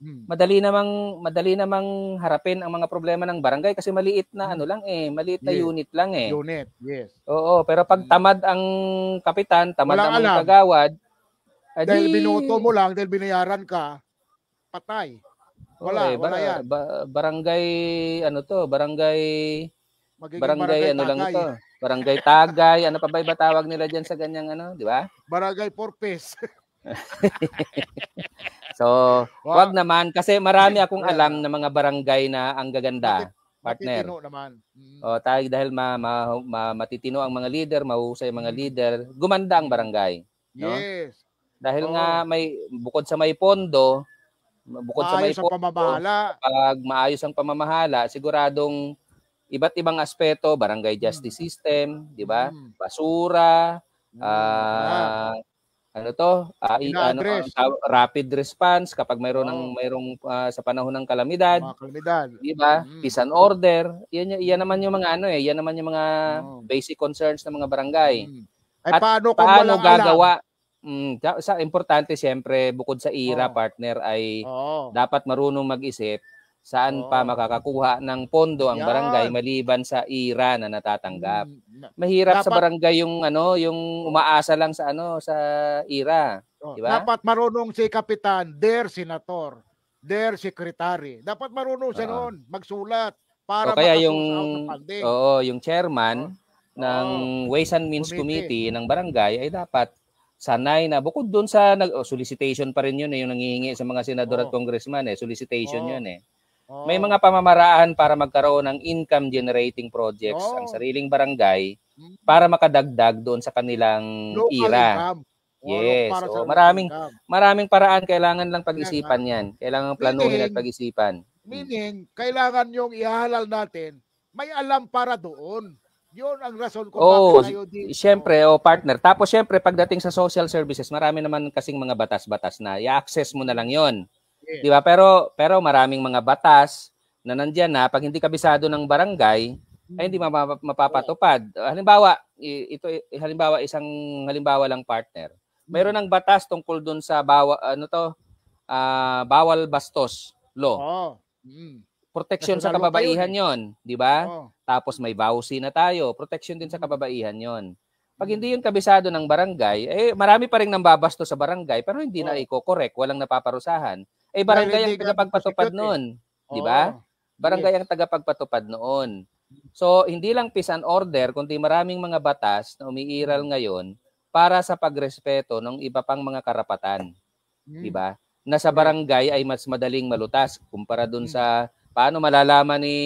madali namang harapin ang mga problema ng barangay kasi maliit na maliit na unit lang Unit, yes. Oo, pero pag tamad ang kapitan, tamad ang mga kagawad, dahil binuto mo lang, dahil binayaran ka, patay. Wala yan. Barangay lang ito. Barangay tagay, ano pa ba iba tawag nila diyan sa ganyang di ba? Barangay porpes. So, wag naman kasi marami akong alam na mga barangay na ang gaganda, partner. Matitino naman. Tayo dahil matitino ang mga leader, mahusay mga leader, gumanda ang barangay, no? Yes. Dahil nga bukod sa may pondo, pag maayos ang pamamahala, siguradong iba't ibang aspeto, barangay justice system, di ba? Basura, rapid response kapag mayroong sa panahon ng kalamidad. Di ba? Peace and order. Yan naman yung mga yan naman yung mga basic concerns ng mga barangay. At paano gagawa? Importante siyempre bukod sa IRA partner ay dapat marunong mag-isip saan pa makakakuha ng pondo ang barangay maliban sa IRA na natatanggap. Mahirap sa barangay yung umaasa lang sa sa IRA, di ba? Dapat marunong si kapitan, their senator, their secretary. Dapat marunong siya noon magsulat para kaya yung chairman ng Ways and Means Committee ng barangay ay dapat sanay na bukod doon sa solicitation pa rin yun yung nangihingi sa mga senador at congressman solicitation yun May mga pamamaraan para magkaroon ng income generating projects ang sariling barangay para makadagdag doon sa kanilang IRA. Yes. Maraming paraan, kailangan lang pag-isipan 'yan. Kailangan planuhin at pag-isipan. Meaning, kailangan yung ihalal natin, may alam para doon. 'Yun ang rason kung bakit tayo dito. Siyempre, partner. Tapos siyempre pagdating sa social services, marami naman kasing mga batas-batas na i-access mo na lang 'yon. Di ba? Pero maraming mga batas na nandiyan na pag hindi kabisado ng barangay ay hindi mapapatupad. Halimbawa, isang halimbawa lang partner. Mayroon ng batas tungkol dun sa bawal bastos law. Protection sa kababaihan 'yon, di ba? Tapos may bawsi na tayo, protection din sa kababaihan 'yon. Pag hindi 'yun kabisado ng barangay, marami pa ring nambabastos sa barangay pero hindi na i-correct, walang napaparusahan. Barangay ang tagapagpatupad noon, di ba? Barangay ang tagapagpatupad noon. So, hindi lang peace and order, kundi maraming mga batas na umiiral ngayon para sa pagrespeto ng iba pang mga karapatan. Di ba? Na sa barangay ay mas madaling malutas kumpara dun sa Paano malalaman ni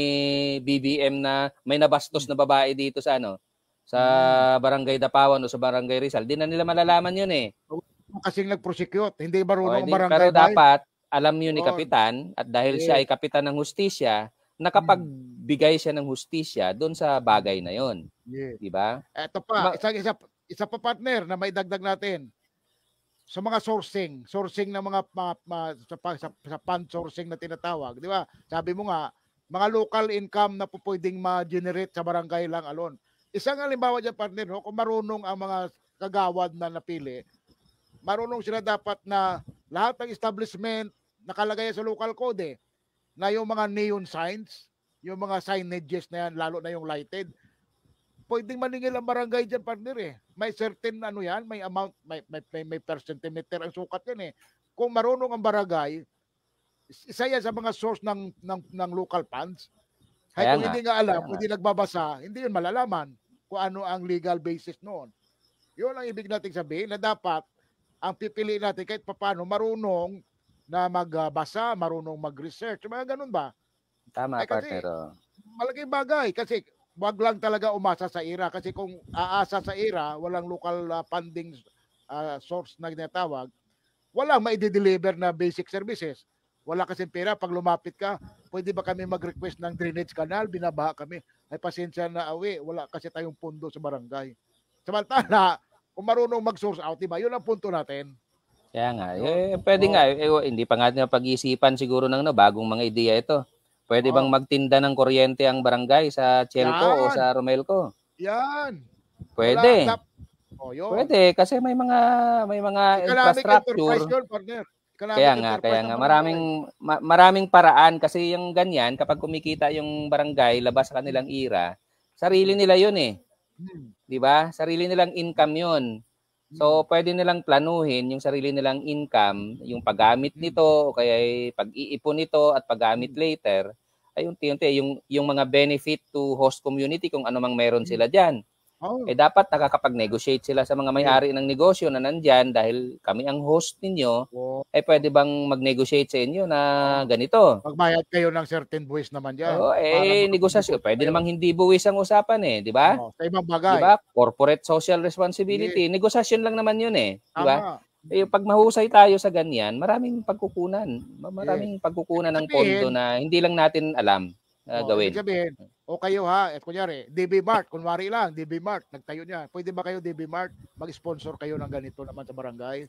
BBM na may nabastos na babae dito sa sa Barangay Dapawan o sa Barangay Rizal? Di na nila malalaman yun eh. Kasing nag-prosecute, hindi O, marunong ang di, barangay. pero bayan. dapat alam yun ni Yun. Kapitan at dahil siya ay Kapitan ng Hustisya, nakapagbigay siya ng hustisya doon sa bagay na yon. Yeah. Di ba? Ito pa, isa pa partner na may dagdag natin. Sa mga sourcing ng mga sa fund sourcing na tinatawag, di ba? Sabi mo nga, mga local income na po pwedeng ma-generate sa barangay lang alone. Isang halimbawa dyan partner, no? Kung marunong ang mga kagawad na napili, marunong sila dapat na lahat ng establishment nakalagay sa local code na yung mga neon signs, yung mga signages na yan, lalo na yung lighted, pwedeng maningil ang barangay dyan, partner May certain yan, may amount, may per centimeter ang sukat yan Kung marunong ang barangay, isa yan sa mga source ng local funds. Kung hindi nga alam, kung hindi nagbabasa, hindi yun malalaman kung ano ang legal basis noon. Yun ang ibig nating sabihin na dapat ang pipiliin natin kahit paano marunong na magbasa, marunong mag-research, mga ganun ba? Tama, kasi, partner. Malaking bagay kasi wag lang talaga umasa sa IRA kasi kung aasa sa IRA, walang local funding source na tinatawag, walang maide-deliver na basic services. Wala kasing pera. Pag lumapit ka, pwede ba kami mag-request ng drainage canal? Binabaha kami. Ay pasensya na wala kasi tayong pondo sa barangay. Samantala, kung marunong mag-source out, diba? Yun ang punto natin. Kaya nga, pwede nga, hindi pa nga pag-iisipan siguro ng bagong mga ideya ito. Pwede bang magtinda ng kuryente ang barangay sa Chelco o sa Romelco? Yan. Pwede. Pwede kasi may mga infrastructure. Kaya nga maraming paraan kasi yung ganyan kapag kumikita yung barangay labas sa kanilang IRA, sarili nila 'yun 'Di ba? Sarili nilang income 'yun. So pwede nilang planuhin yung sarili nilang income, yung paggamit nito o kaya pag-iipon nito at paggamit later ay unti-unti yung mga benefit to host community kung ano mang meron sila diyan. Dapat nakakapag-negotiate sila sa mga may-ari ng negosyo na nandyan dahil kami ang host ninyo, pwede bang mag-negotiate sa inyo na ganito? Magbayad kayo ng certain buwis naman dyan. Negosasyon. Pwede namang hindi buwis ang usapan di ba? Sa ibang bagay. Diba? Corporate social responsibility. Negosasyon lang naman yun Di ba? Pag mahusay tayo sa ganyan, maraming pagkukunan. Maraming pagkukunan ng pondo na hindi lang natin alam gawin. Sabihin, kayo kunyari, DB Mart, kunwari lang, DB Mart, nagtayo niya. Pwede ba kayo, DB Mart, mag-sponsor kayo ng ganito naman sa barangay?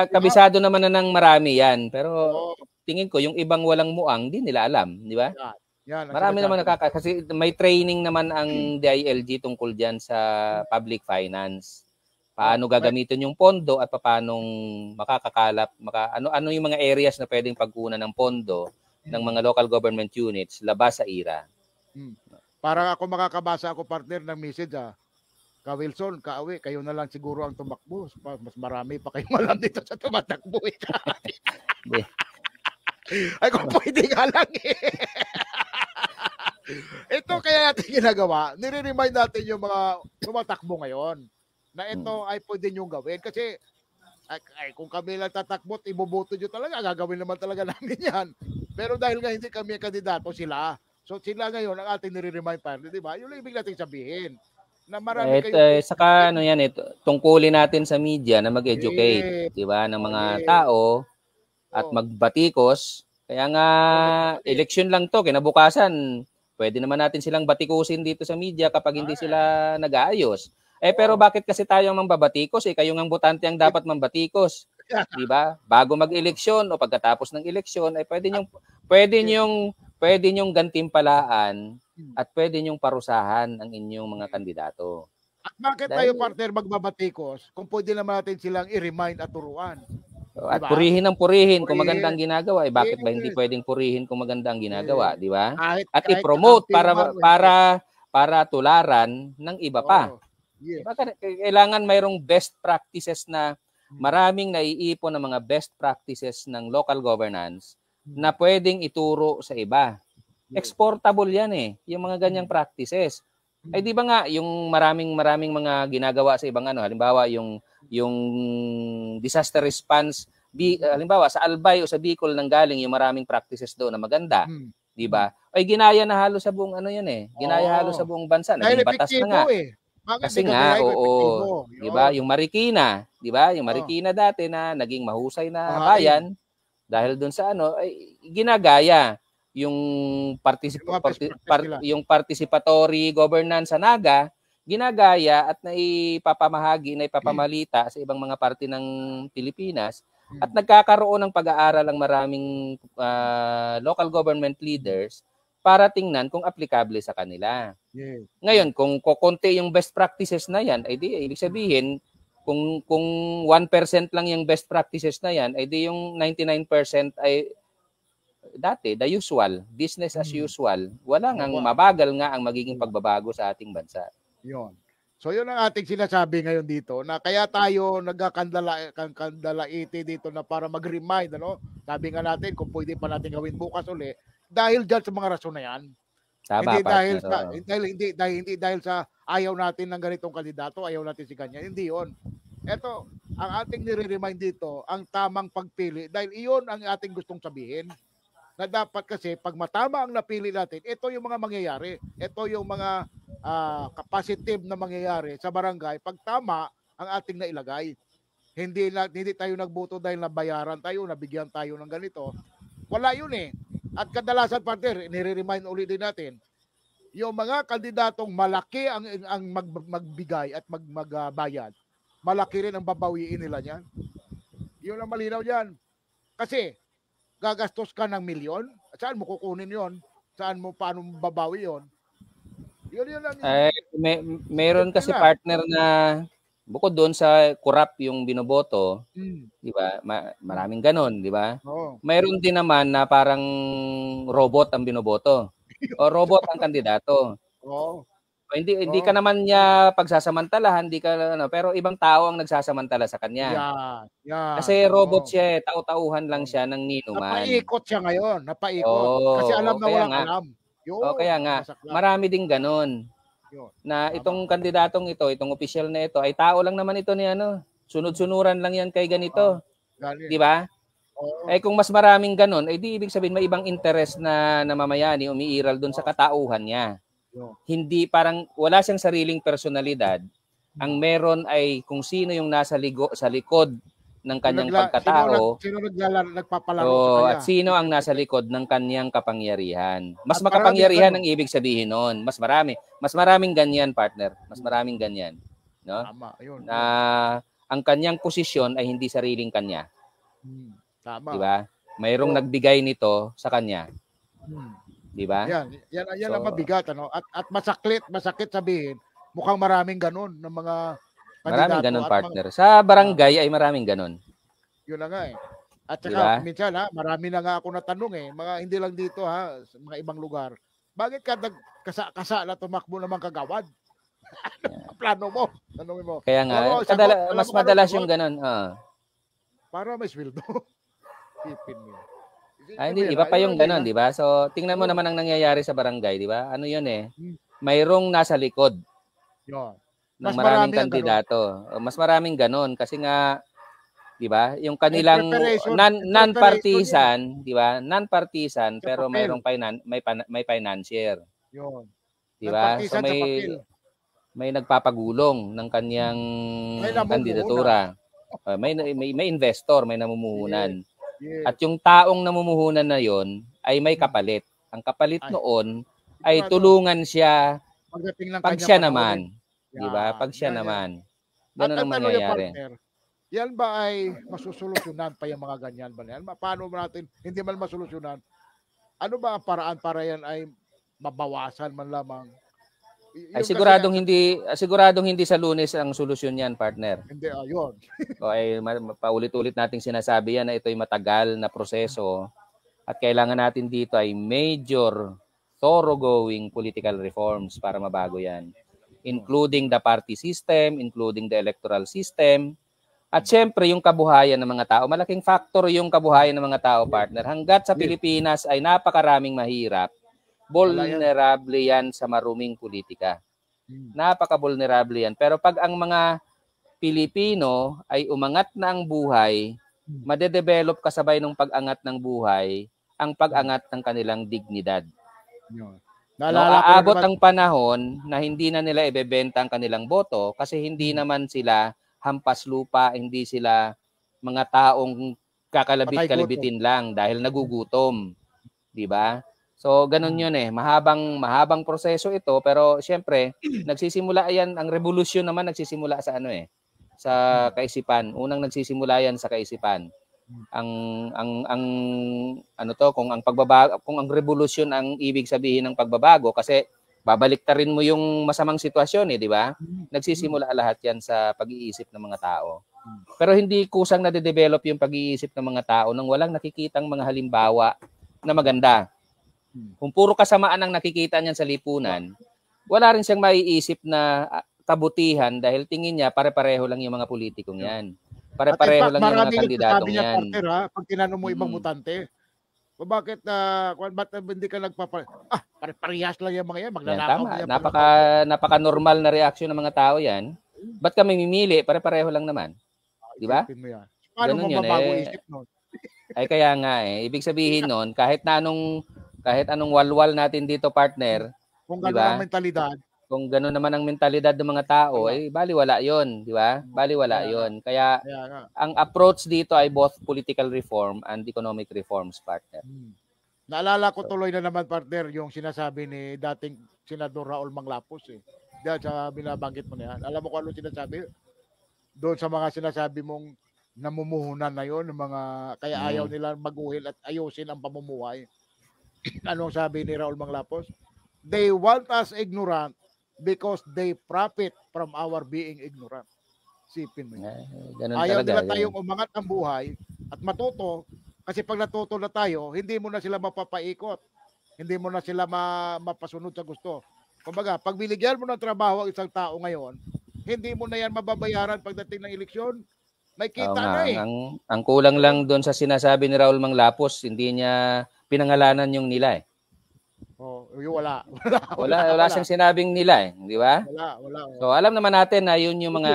Kabisado naman na ng marami yan. Pero tingin ko, yung ibang walang muang, di nila alam. Di ba? Marami naman kasi may training naman ang DILG tungkol dyan sa public finance. Paano gagamitin yung pondo at paano makakakalap, ano yung mga areas na pwedeng pagkunan ng pondo ng mga local government units labas sa IRA. Para ako makakabasa ako partner ng message Ka Wilson, Ka-Awi, kayo na lang siguro ang tumakbo. Mas marami pa kayong alam dito sa tumatakbo Ay kung pwede nga lang Ito kaya natin ginagawa, nire-remind natin yung mga tumatakbo ngayon na ito ay pwede nyo gawin kasi kung kami lang tatakbot, iboboto nyo talaga, gagawin naman talaga namin yan. Pero dahil nga hindi kami kandidato, sila. So sila ngayon ang ating nire-remind pa, di ba? Yun ang ibig natin sabihin. Na marami kayo. Saka tungkulin natin sa media na mag-educate, di ba, ng mga tao at magbatikos. Kaya nga, election lang to, kinabukasan, pwede naman natin silang batikusin dito sa media kapag hindi sila nag-aayos. Pero bakit kasi tayo ang mambabatikos? Kayo ang botante ang dapat mambatikos. Di ba? Bago mag-eleksyon o pagkatapos ng eleksyon, pwede nyong gantimpalaan at pwede nyong parusahan ang inyong mga kandidato. At bakit tayo partner magbabatikos kung pwede naman natin silang i-remind at turuan? At purihin ang purihin kung maganda ang ginagawa. Bakit ba hindi pwedeng purihin kung maganda ang ginagawa? Di ba? At i-promote para tularan ng iba pa. Diba? Kailangan mayroong best practices na maraming naiipon ng mga best practices ng local governance na pwedeng ituro sa iba. Exportable yan yung mga ganyang practices. Di ba nga yung maraming mga ginagawa sa ibang halimbawa yung disaster response halimbawa sa Albay o sa Bicol nang galing yung maraming practices doon na maganda. 'di ba? Ay ginaya na halos sa buong ano 'yan eh. Ginaya halos sa buong bansa, Dahil naging batas na nga. epektibo eh. Bakit Kasi di nga, gagayahin kung epektibo? oo, 'di ba? Yun. Yung Marikina, 'di ba? Yung Oh. Marikina dati na naging mahusay na Bahain. bayan dahil doon sa ano ay ginagaya yung yung participatory governance sa Naga, ginagaya at naipapamahagi, naipapamalita sa ibang mga parte ng Pilipinas at nagkakaroon ng pag-aaral ang maraming local government leaders para tingnan kung aplikable sa kanila. Yes. Ngayon, kung kukonti yung best practices na yan, ay di ibig sabihin kung 1% lang yung best practices na yan, ay di yung 99% ay dati the usual, business as usual. Wala ngang mabagal nga ang magiging pagbabago sa ating bansa. Yun. So yun ang ating sinasabi ngayon dito na kaya tayo nagkakandalaiti dito na para mag-remind, ano? Sabi nga natin kung pwede pa natin gawin bukas uli dahil dyan sa mga rason na yan. Tama, hindi dahil sa ayaw natin ng ganitong kandidato, ayaw natin si ganyan. Hindi yon. Ito, ang ating nire-remind dito, ang tamang pagpili dahil iyon ang ating gustong sabihin. Na dapat kasi pag matama ang napili natin, ito yung mga mangyayari. Ito yung mga positive na mangyayari sa barangay pag tama ang ating nailagay. Hindi tayo nagboto dahil nabayaran tayo, nabigyan tayo ng ganito. Wala yun eh. At kadalasan, partner, nire-remind ulit din natin, yung mga kandidatong malaki ang magbigay at magbayad, malaki rin ang babawiin nila niyan. Yun ang malinaw diyan. Kasi gagastos ka ng milyon, saan mo kukunin yon? Paano mo babawi yon? Yun lang. Meron kasi partner na bukod doon sa corrupt yung binoboto, di ba? Maraming ganon, di ba? Oh. Mayroon din naman na parang robot ang binoboto. O robot ang kandidato. Oh. Hindi ka naman niya pagsasamantalahan, pero ibang tao ang nagsasamantala sa kanya. Yan. Kasi robot siya, tau-tauhan lang siya ng ninuman. Napaikot siya ngayon, kasi alam na walang alam. Kaya nga, marami ding ganon. Na itong kandidatong ito, itong opisyal na ito, ay tao lang naman ito ni sunod-sunuran lang yan kay ganito. Di ba? Kung mas maraming ganon, ay di ibig sabihin may ibang interest na namamayani, umiiral doon sa katauhan niya. Hindi parang wala siyang sariling personalidad. Ang meron ay kung sino yung nasa sa likod ng kanyang pagkatao. Sino nagpapalaro sa kanya. At sino ang nasa likod ng kanyang kapangyarihan. Mas makapangyarihan ang ibig sabihin noon. Mas maraming ganyan, partner. Mas maraming ganyan. No? Tama, ayun. Ang kanyang posisyon ay hindi sariling kanya. Tama. Diba? Mayroong nagbigay nito sa kanya. Diba? Yan ang mabigat. At masakit sabihin, mukhang maraming ganun ng mga maraming ganun, partner. Sa barangay ay maraming ganun. Yun na nga eh. At saka minsan marami na nga ako natanong hindi lang dito sa mga ibang lugar. Bakit ka kasa na tumakbo naman kagawad? Plano mo? Tanongin mo. Kaya nga, mas madalas yung ganun. Para may sweldo. Ipin mo. Hindi, iba pa yung ganun, di ba? So, tingnan mo naman ang nangyayari sa barangay, di ba? Ano yun mayroong nasa likod. Yun. Ng maraming kandidato. Mas maraming ganon kasi nga 'di ba? Yung kanilang non-partisan, 'di ba? Non-partisan pero mayroong may financier. 'Yon. 'Di ba? So may nagpapagulong ng kanyang kandidatura. May investor, may namumuhunan. Yes. At yung taong namumuhunan na 'yon ay may kapalit. Ang kapalit noon ay tulungan siya pag siya naman. Diba? Pag siya naman. Ganun ang mangyayari. Yan ba ay masusolusyonan pa yung mga ganyan ba yan? Paano natin hindi man masolusyonan? Ano ba ang paraan para yan ay mabawasan man lamang? Ay siguradong hindi sa Lunes ang solusyon yan, partner. Hindi, ayun. Paulit-ulit nating sinasabi yan na ito'y matagal na proseso at kailangan natin dito ay major thoroughgoing political reforms para mabago yan. Including the party system, including the electoral system, at syempre yung kabuhayan ng mga tao. Malaking factor yung kabuhayan ng mga tao, partner. Hanggat sa Pilipinas ay napakaraming mahirap, vulnerable yan sa maruming politika. Napaka-vulnerable yan. Pero pag ang mga Pilipino ay umangat na ang buhay, madedevelop kasabay ng pag-angat ng buhay, ang pag-angat ng kanilang dignidad. Yun. No, Naalala ko aabot naman, ang panahon na hindi na nila ibebenta ang kanilang boto kasi hindi naman sila hampas lupa, hindi sila mga taong patay gutom. kakalabit-kalibitin lang dahil nagugutom, 'di ba? So ganun 'yun eh, mahabang proseso ito pero siyempre nagsisimula 'yan, ang revolusyon naman nagsisimula sa ano eh, sa kaisipan. Unang nagsisimula 'yan sa kaisipan. Ang ano to, kung ang pagbabago, kung ang revolusyon ang ibig sabihin ng pagbabago kasi babaliktarin mo yung masamang sitwasyon eh, di ba? Nagsisimula lahat 'yan sa pag-iisip ng mga tao. Pero hindi kusang nade-develop yung pag-iisip ng mga tao nang walang nakikitang mga halimbawa na maganda. Kung puro kasamaan ang nakikita niyan sa lipunan, wala rin siyang maiisip na kabutihan dahil tingin niya pare-pareho lang yung mga politikong 'yan. Pare-pareho lang yung mga kandidatong niya, yan. partner, ha, pag tinanong mo ibang butante, bakit ba't hindi ka pare-parehas lang yung mga yan, Yan, magnanakaw tama. yan. Napaka-normal na reaksyon ng mga tao yan. Ba't kami mimili? Pare-pareho lang naman. Di ba? Isipin mo yan. Paano Ganun mo yun mabago eh. isip nun? Ay kaya nga eh. Ibig sabihin nun, kahit anong walwal natin dito, partner, Kung di gano'n ba? ang mentalidad, Kung gano'n naman ang mentalidad ng mga tao, eh baliwala 'yon, di ba? Baliwala 'yon. Kaya kaya nga. ang approach dito ay both political reform and economic reforms, partner. Naalala ko tuloy na naman, partner, yung sinasabi ni dating Senador Raul Manglapos eh. Diyan sa binabanggit mo na yan. Alam mo kung ano sinasabi? Doon sa mga sinasabi mong namumuhunan na yon, ng mga kaya ayaw nila maguhil at ayusin ang pamumuhay. Anong sabi ni Raul Manglapos? They want us ignorant because they profit from our being ignorant. Sipin mo yun. Ganun Ayaw talaga. nila tayong umangat ang buhay at matuto kasi pag natuto na tayo, hindi mo na sila mapapaikot. Hindi mo na sila mapasunod sa gusto. Kumbaga, pag binigyan mo ng trabaho ang isang tao ngayon, hindi mo na yan mababayaran pagdating ng eleksyon. May kita na eh. Ang kulang lang doon sa sinasabi ni Raul Manglapos, hindi niya pinangalanan yung nila eh. Oh, wala. Wala siyang sinabing nila eh, di ba? Wala. So alam naman natin na yun yung mga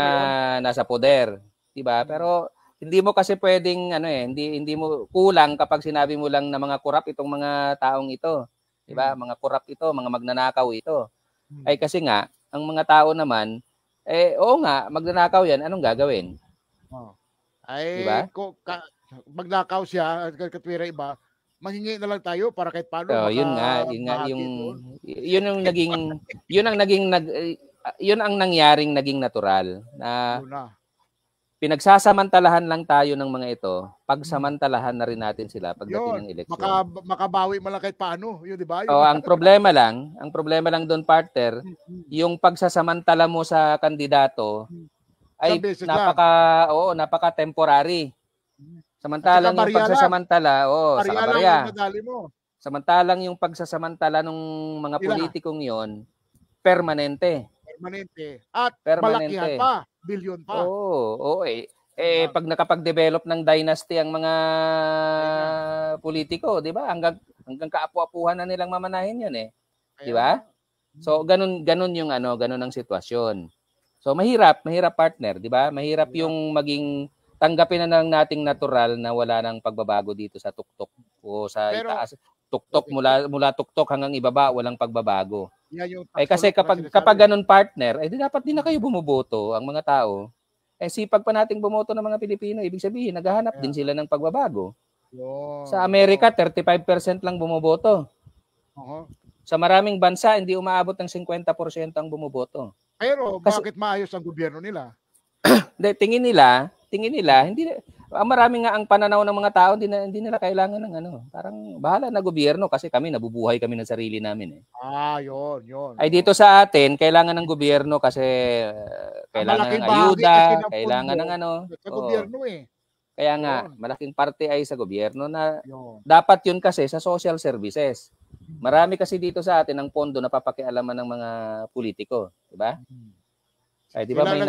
nasa poder, di ba? Pero hindi mo kasi pwedeng hindi mo kulang kapag sinabi mo lang na mga kurap itong mga taong ito, di ba? Mga kurap ito, mga magnanakaw ito. Ay kasi nga ang mga tao naman oo nga, magnanakaw yan, anong gagawin? Ay, diba? magnakaw siya at katwira iba, manghingi na lang tayo para kahit paano yun ang nangyaring naging natural na pinagsasamantalahan lang tayo ng mga ito, pagsamantalahan na rin natin sila pagdating ng eleksyon. Makabawi mo lang kahit paano, yun di ba? Ang problema lang doon, partner, yung pagsasamantala mo sa kandidato ay napaka temporary. Samantalang yung pagsasamantala, sa kabarya. Samantalang yung pagsasamantala ng mga politikong yon permanente. At malakihan pa, bilyon pa. Pag nakapag-develop ng dynasty ang mga politiko, 'di ba? Hanggang kaapu-apuhan na nilang mamanahin 'yan eh. 'Di ba? So ganun yung ganun ang sitwasyon. So mahirap partner, 'di ba? Mahirap yung maging tanggapin na lang nating natural na wala nang pagbabago dito sa tuktok o sa itaas. Tuktok mula tuktok hanggang ibaba, walang pagbabago. Kasi kapag ganun, partner, di dapat din na kayo bumoboto ang mga tao. Sipag pa nating bumoto ng mga Pilipino, ibig sabihin naghahanap din sila ng pagbabago. Sa Amerika, 35% lang bumoboto. Sa maraming bansa, hindi umaabot ng 50% ang bumoboto. Pero bakit maayos ang gobyerno nila? Tingin nila, hindi marami nga ang pananaw ng mga tao, hindi nila kailangan ng parang bahala na gobyerno kasi nabubuhay kami ng sarili namin eh. Yun. Ay dito sa atin, kailangan ng gobyerno kasi kailangan ng ayuda, kailangan ng sa gobyerno eh. Kaya nga, malaking parte ay sa gobyerno na dapat yun kasi sa social services. Marami kasi dito sa atin ang pondo na papakialaman ng mga politiko, di ba? Ay, di ba may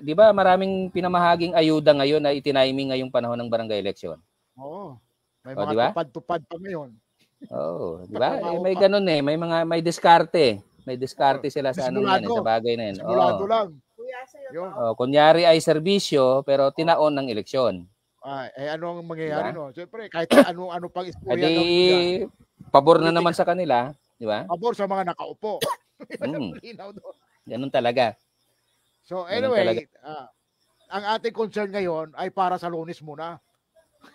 di ba maraming pinamahaging ayuda ngayon na itiniming ngayong panahon ng barangay election? May mga tupad-tupad pa ngayon. Di ba? May ganun eh, may diskarte. May diskarte sila sa sa bagay na 'yan. Simulado lang. Kunyari ay serbisyo pero tinaon ng eleksyon. Ano ang mangyayari, Diba? no? Siyempre, kahit ano pang istorya Edi, gawin mo dyan, pabor na naman politika, sa kanila, di ba? pabor sa mga nakaupo. Yun ang Mm, linaw doon. ganun talaga. So Ganun talaga. anyway, ang ating concern ngayon ay para sa Lunes muna.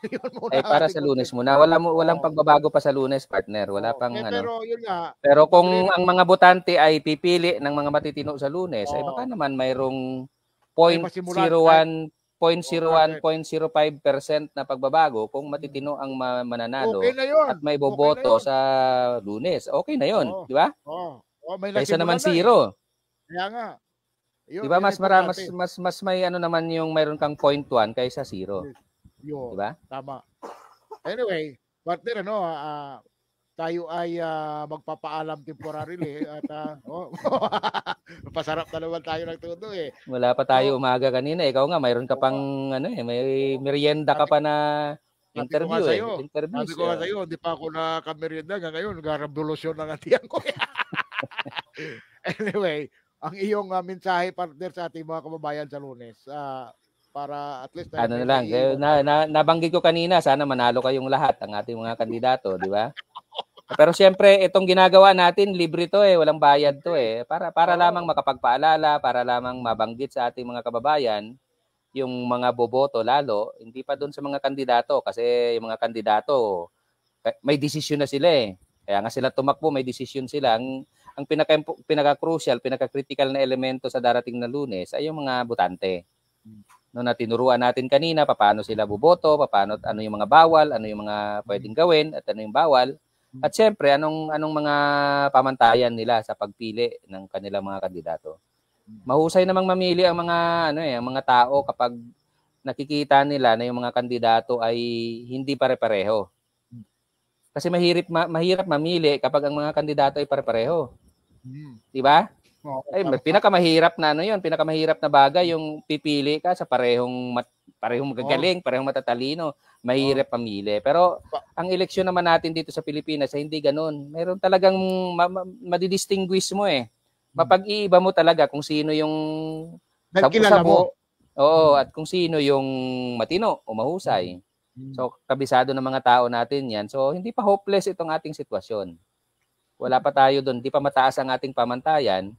Yun muna Ay ang para ating sa Lunes concern. muna. Walang Oo. pagbabago pa sa Lunes, partner. Wala pang ano. Pero yun nga, Pero kung magre ang mga botante ay pipili ng mga matitino sa Lunes, ay baka oo, naman mayroong may masimulan kahit 0.01, partner. 0.05% na pagbabago kung Mm. matitino ang Okay mananalo na yun. at may Okay na boboto yun. sa Lunes. Okay na yun, Oo. di ba? Oo. May Kaysa naman nasimulan na eh. zero. Kaya nga, Di yun, ba yun ang importante. mas may ano naman yung mayroon kang 0.1 kaysa zero, Yun, di ba? tama. Anyway, partner, tayo ay magpapaalam temporarily at pasarap na naman tayo ng todo eh. Wala pa tayo So, umaga kanina. Ikaw nga mayroon ka pang ano may merienda ka sabi, pa na sabi ko nga interview sa'yo, interviews. sabi ko nga sa'yo, hindi pa ako nakameryenda ngayon, nagrevolusyon ng tiyan ko. Anyway, ang iyong mensahe, partner, sa ating mga kababayan sa Lunes, para at least Ano na may lang, maiiwan tayo. nabanggit ko kanina, sana manalo kayong lahat ang ating mga kandidato, di ba? Pero siyempre, itong ginagawa natin, libre to walang bayad to Para lamang makapagpaalala, para lamang mabanggit sa ating mga kababayan yung mga boboto lalo, hindi pa doon sa mga kandidato kasi yung mga kandidato may desisyon na sila Kaya nga sila tumakbo, may desisyon sila. Ang pinaka-crucial, pinaka-critical na elemento sa darating na Lunes ay yung mga botante. No, na tinuruan natin kanina paano sila boboto, ano yung mga bawal, ano yung mga pwedeng gawin at ano yung bawal. At syempre, anong mga pamantayan nila sa pagpili ng kanilang mga kandidato. Mahusay namang mamili ang mga ang mga tao kapag nakikita nila na yung mga kandidato ay hindi pare-pareho. Kasi mahirap mamili kapag ang mga kandidato ay pare-pareho. 'Di ba? Ay, pinakamahirap na pinakamahirap na bagay yung pipili ka sa parehong magagaling, parehong matatalino, mahirap pamili. Pero ang eleksyon naman natin dito sa Pilipinas ay hindi ganoon. Meron talagang madidistinguish mo Mapag-iiba mo talaga kung sino yung sabo-sabo. Oo, at kung sino yung matino o mahusay. So, kabisado ng mga tao natin yan. So, hindi pa hopeless itong ating sitwasyon. Wala pa tayo doon. Hindi pa mataas ang ating pamantayan.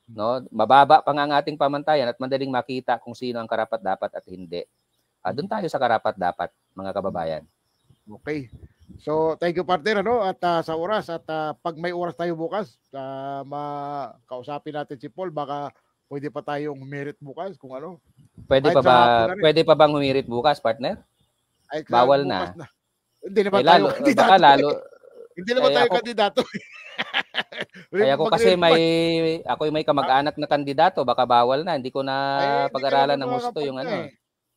No? Mababa pa nga ang ating pamantayan at madaling makita kung sino ang karapat-dapat at hindi. Doon tayo sa karapat-dapat, mga kababayan. Okay. So, thank you, partner, at sa oras. At pag may oras tayo bukas, makausapin natin si Paul. Baka pwede pa tayong humirit bukas kung ano. Pwede pa bang humirit bukas, partner? Ay, bawal na. Hindi naman tayo kandidato. Baka lalo. Hindi naman tayo kandidato. Kaya ako kasi may kamag-anak na kandidato, baka bawal na. Hindi ko na pag-aralan ng gusto yung ano.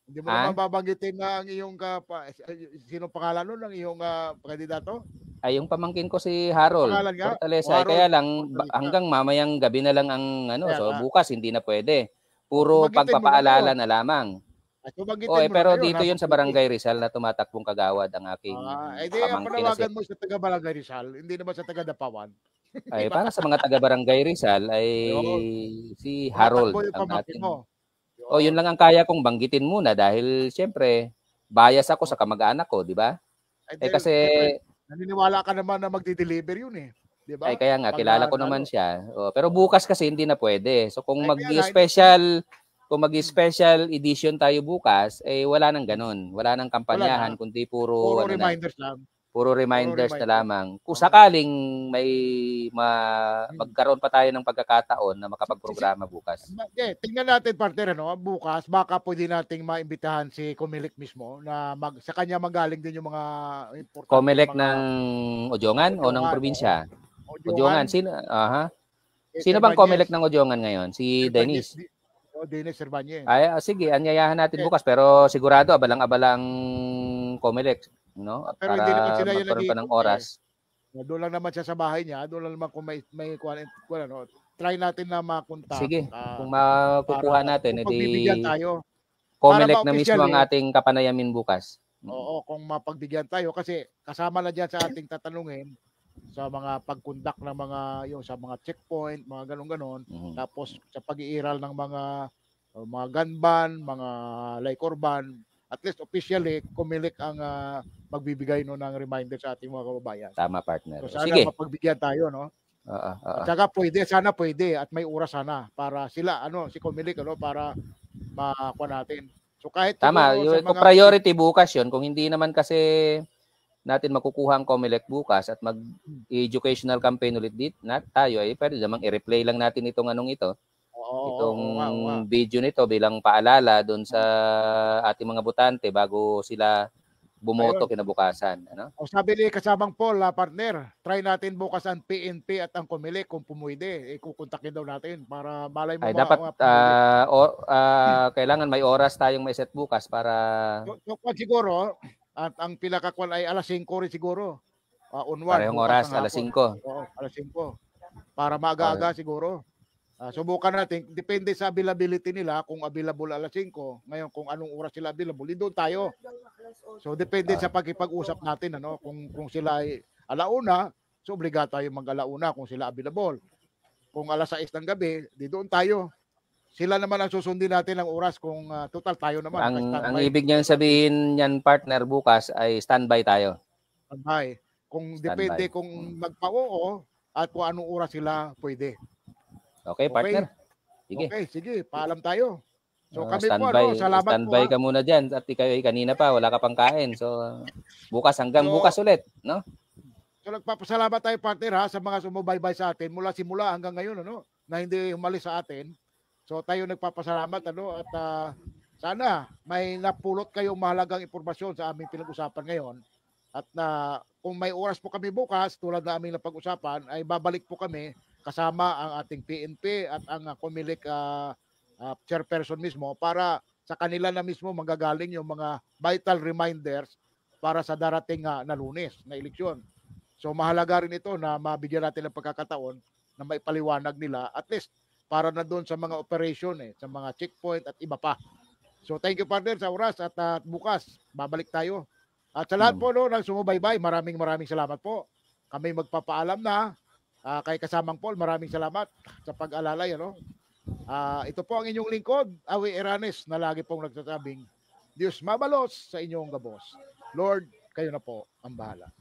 Hindi mo naman babanggitin na ang iyong sino pangalan nun ng iyong kandidato? Ay, yung pamangkin ko si Harold Fortaleza. Kaya lang hanggang mamayang gabi na lang ang so bukas hindi na pwede. Puro pagpapaalala na lamang. Pero dito yun sa Barangay Rizal na tumatakbong kagawad ang aking pamangkin. Panawagan mo sa taga Barangay Rizal, hindi naman sa taga Dapawan. Ay, para sa mga taga Barangay Rizal ay si Harold ang ating. Yun lang ang kaya kong banggitin muna dahil siyempre bias ako sa kamag-anak ko, di ba? Kasi naniniwala ka naman na magdi-deliver yun di ba? Ay kaya nga kilala ko naman siya. Pero bukas kasi hindi na pwede. So kung mag-special edition tayo bukas, wala nang ganun. Wala nang kampanyahan kundi puro reminders lang. Puro reminders na lamang. Kung sakaling may magkaroon pa tayo ng pagkakataon na makapagprograma bukas. Tingnan natin, partner, bukas baka pwede nating maimbitahan si Comelec mismo na sa kanya magaling din yung mga importante. Comelec ng Ojongan o ng probinsya? Ojongan. Sino bang Comelec ng Ojongan ngayon? Si Dennis. Dennis Servanye. Ay, sige, anyayahan natin bukas pero sigurado abalang-abalang Comelec. No? Pero hindi naman sila yung pa ng oras. Doon lang naman siya sa bahay niya. Doon lang naman kung may try natin na makontak. Sige, kung makukuha natin, pagbibigyan tayo. Comelec na mismo ang ating kapanayamin bukas. Oo, kung mapagbigyan tayo kasi kasama na diyan sa ating tatanungin sa mga pagkundak ng sa mga checkpoint, mga ganon-ganon. Tapos sa pag-iiral ng mga gun ban, mga liquor ban, at least officially, Comelec ang magbibigay no ng reminder sa ating mga kababayan. Tama, partner. So sana Sige. mapagbigyan tayo, no? At saka sana pwede at may oras sana para sila si Comelec para makuha natin. So kahit tama, siguro yung priority bukas 'yon. Kung hindi naman kasi natin makukuha ang Comelec bukas at mag-educational campaign ulit tayo, ay pwede namang i-replay lang natin itong ito. Itong video nito bilang paalala doon sa ating mga botante bago sila bumoto kinabukasan. O sabi ni kasamang Paul, partner, try natin bukas ang PNP at ang Comelec kung pumuwede. Kukontakin daw natin para malay mo. Ay, dapat kailangan may oras tayong may set bukas para... So siguro, at ang pinakakwan ay alas 5 rin siguro. Parehong oras, alas 5. Oo, alas 5. Para maaga-aga siguro. Subukan natin, depende sa availability nila, kung available alas 5. Ngayon, kung anong oras sila available, doon tayo. So, depende sa pag-usap natin, kung sila ay alauna, so obligado tayo mag-alauna kung sila available. Kung alas 6 ng gabi, doon tayo. Sila naman ang susundin natin ang oras kung total tayo naman. Ang ibig niyan sabihin niyan, partner, bukas ay standby tayo. Standby. Kung depende kung magpa-oo at kung anong oras sila pwede. Okay, partner. Sige. Okay, sige. Paalam tayo. So kami standby, po, salamat standby po. Ka muna dyan. At kanina pa, wala ka pang kain. So, bukas hanggang bukas ulit. No? So nagpapasalamat tayo, partner, sa mga sumubaybay sa atin mula simula hanggang ngayon, na hindi umalis sa atin. So tayo nagpapasalamat, at sana may napulot kayong mahalagang impormasyon sa aming pinag-usapan ngayon. At kung may oras po kami bukas, tulad na aming napag-usapan, ay babalik po kami kasama ang ating PNP at ang Comelec chairperson mismo para sa kanila na mismo manggagaling yung mga vital reminders para sa darating na Lunes na eleksyon. So mahalaga rin ito na mabigyan natin ng pagkakataon na maipaliwanag nila at least para na doon sa mga operation, sa mga checkpoint at iba pa. So thank you, partner, sa oras at bukas babalik tayo. At sa lahat po ng sumubaybay, maraming salamat po. Kami magpapaalam na. Kay kasamang Paul, maraming salamat sa pag-alalay. Ito po ang inyong lingkod, Awi Eranes, na lagi pong nagsasabing, Diyos mabalos sa inyong gabos. Lord, kayo na po ang bahala.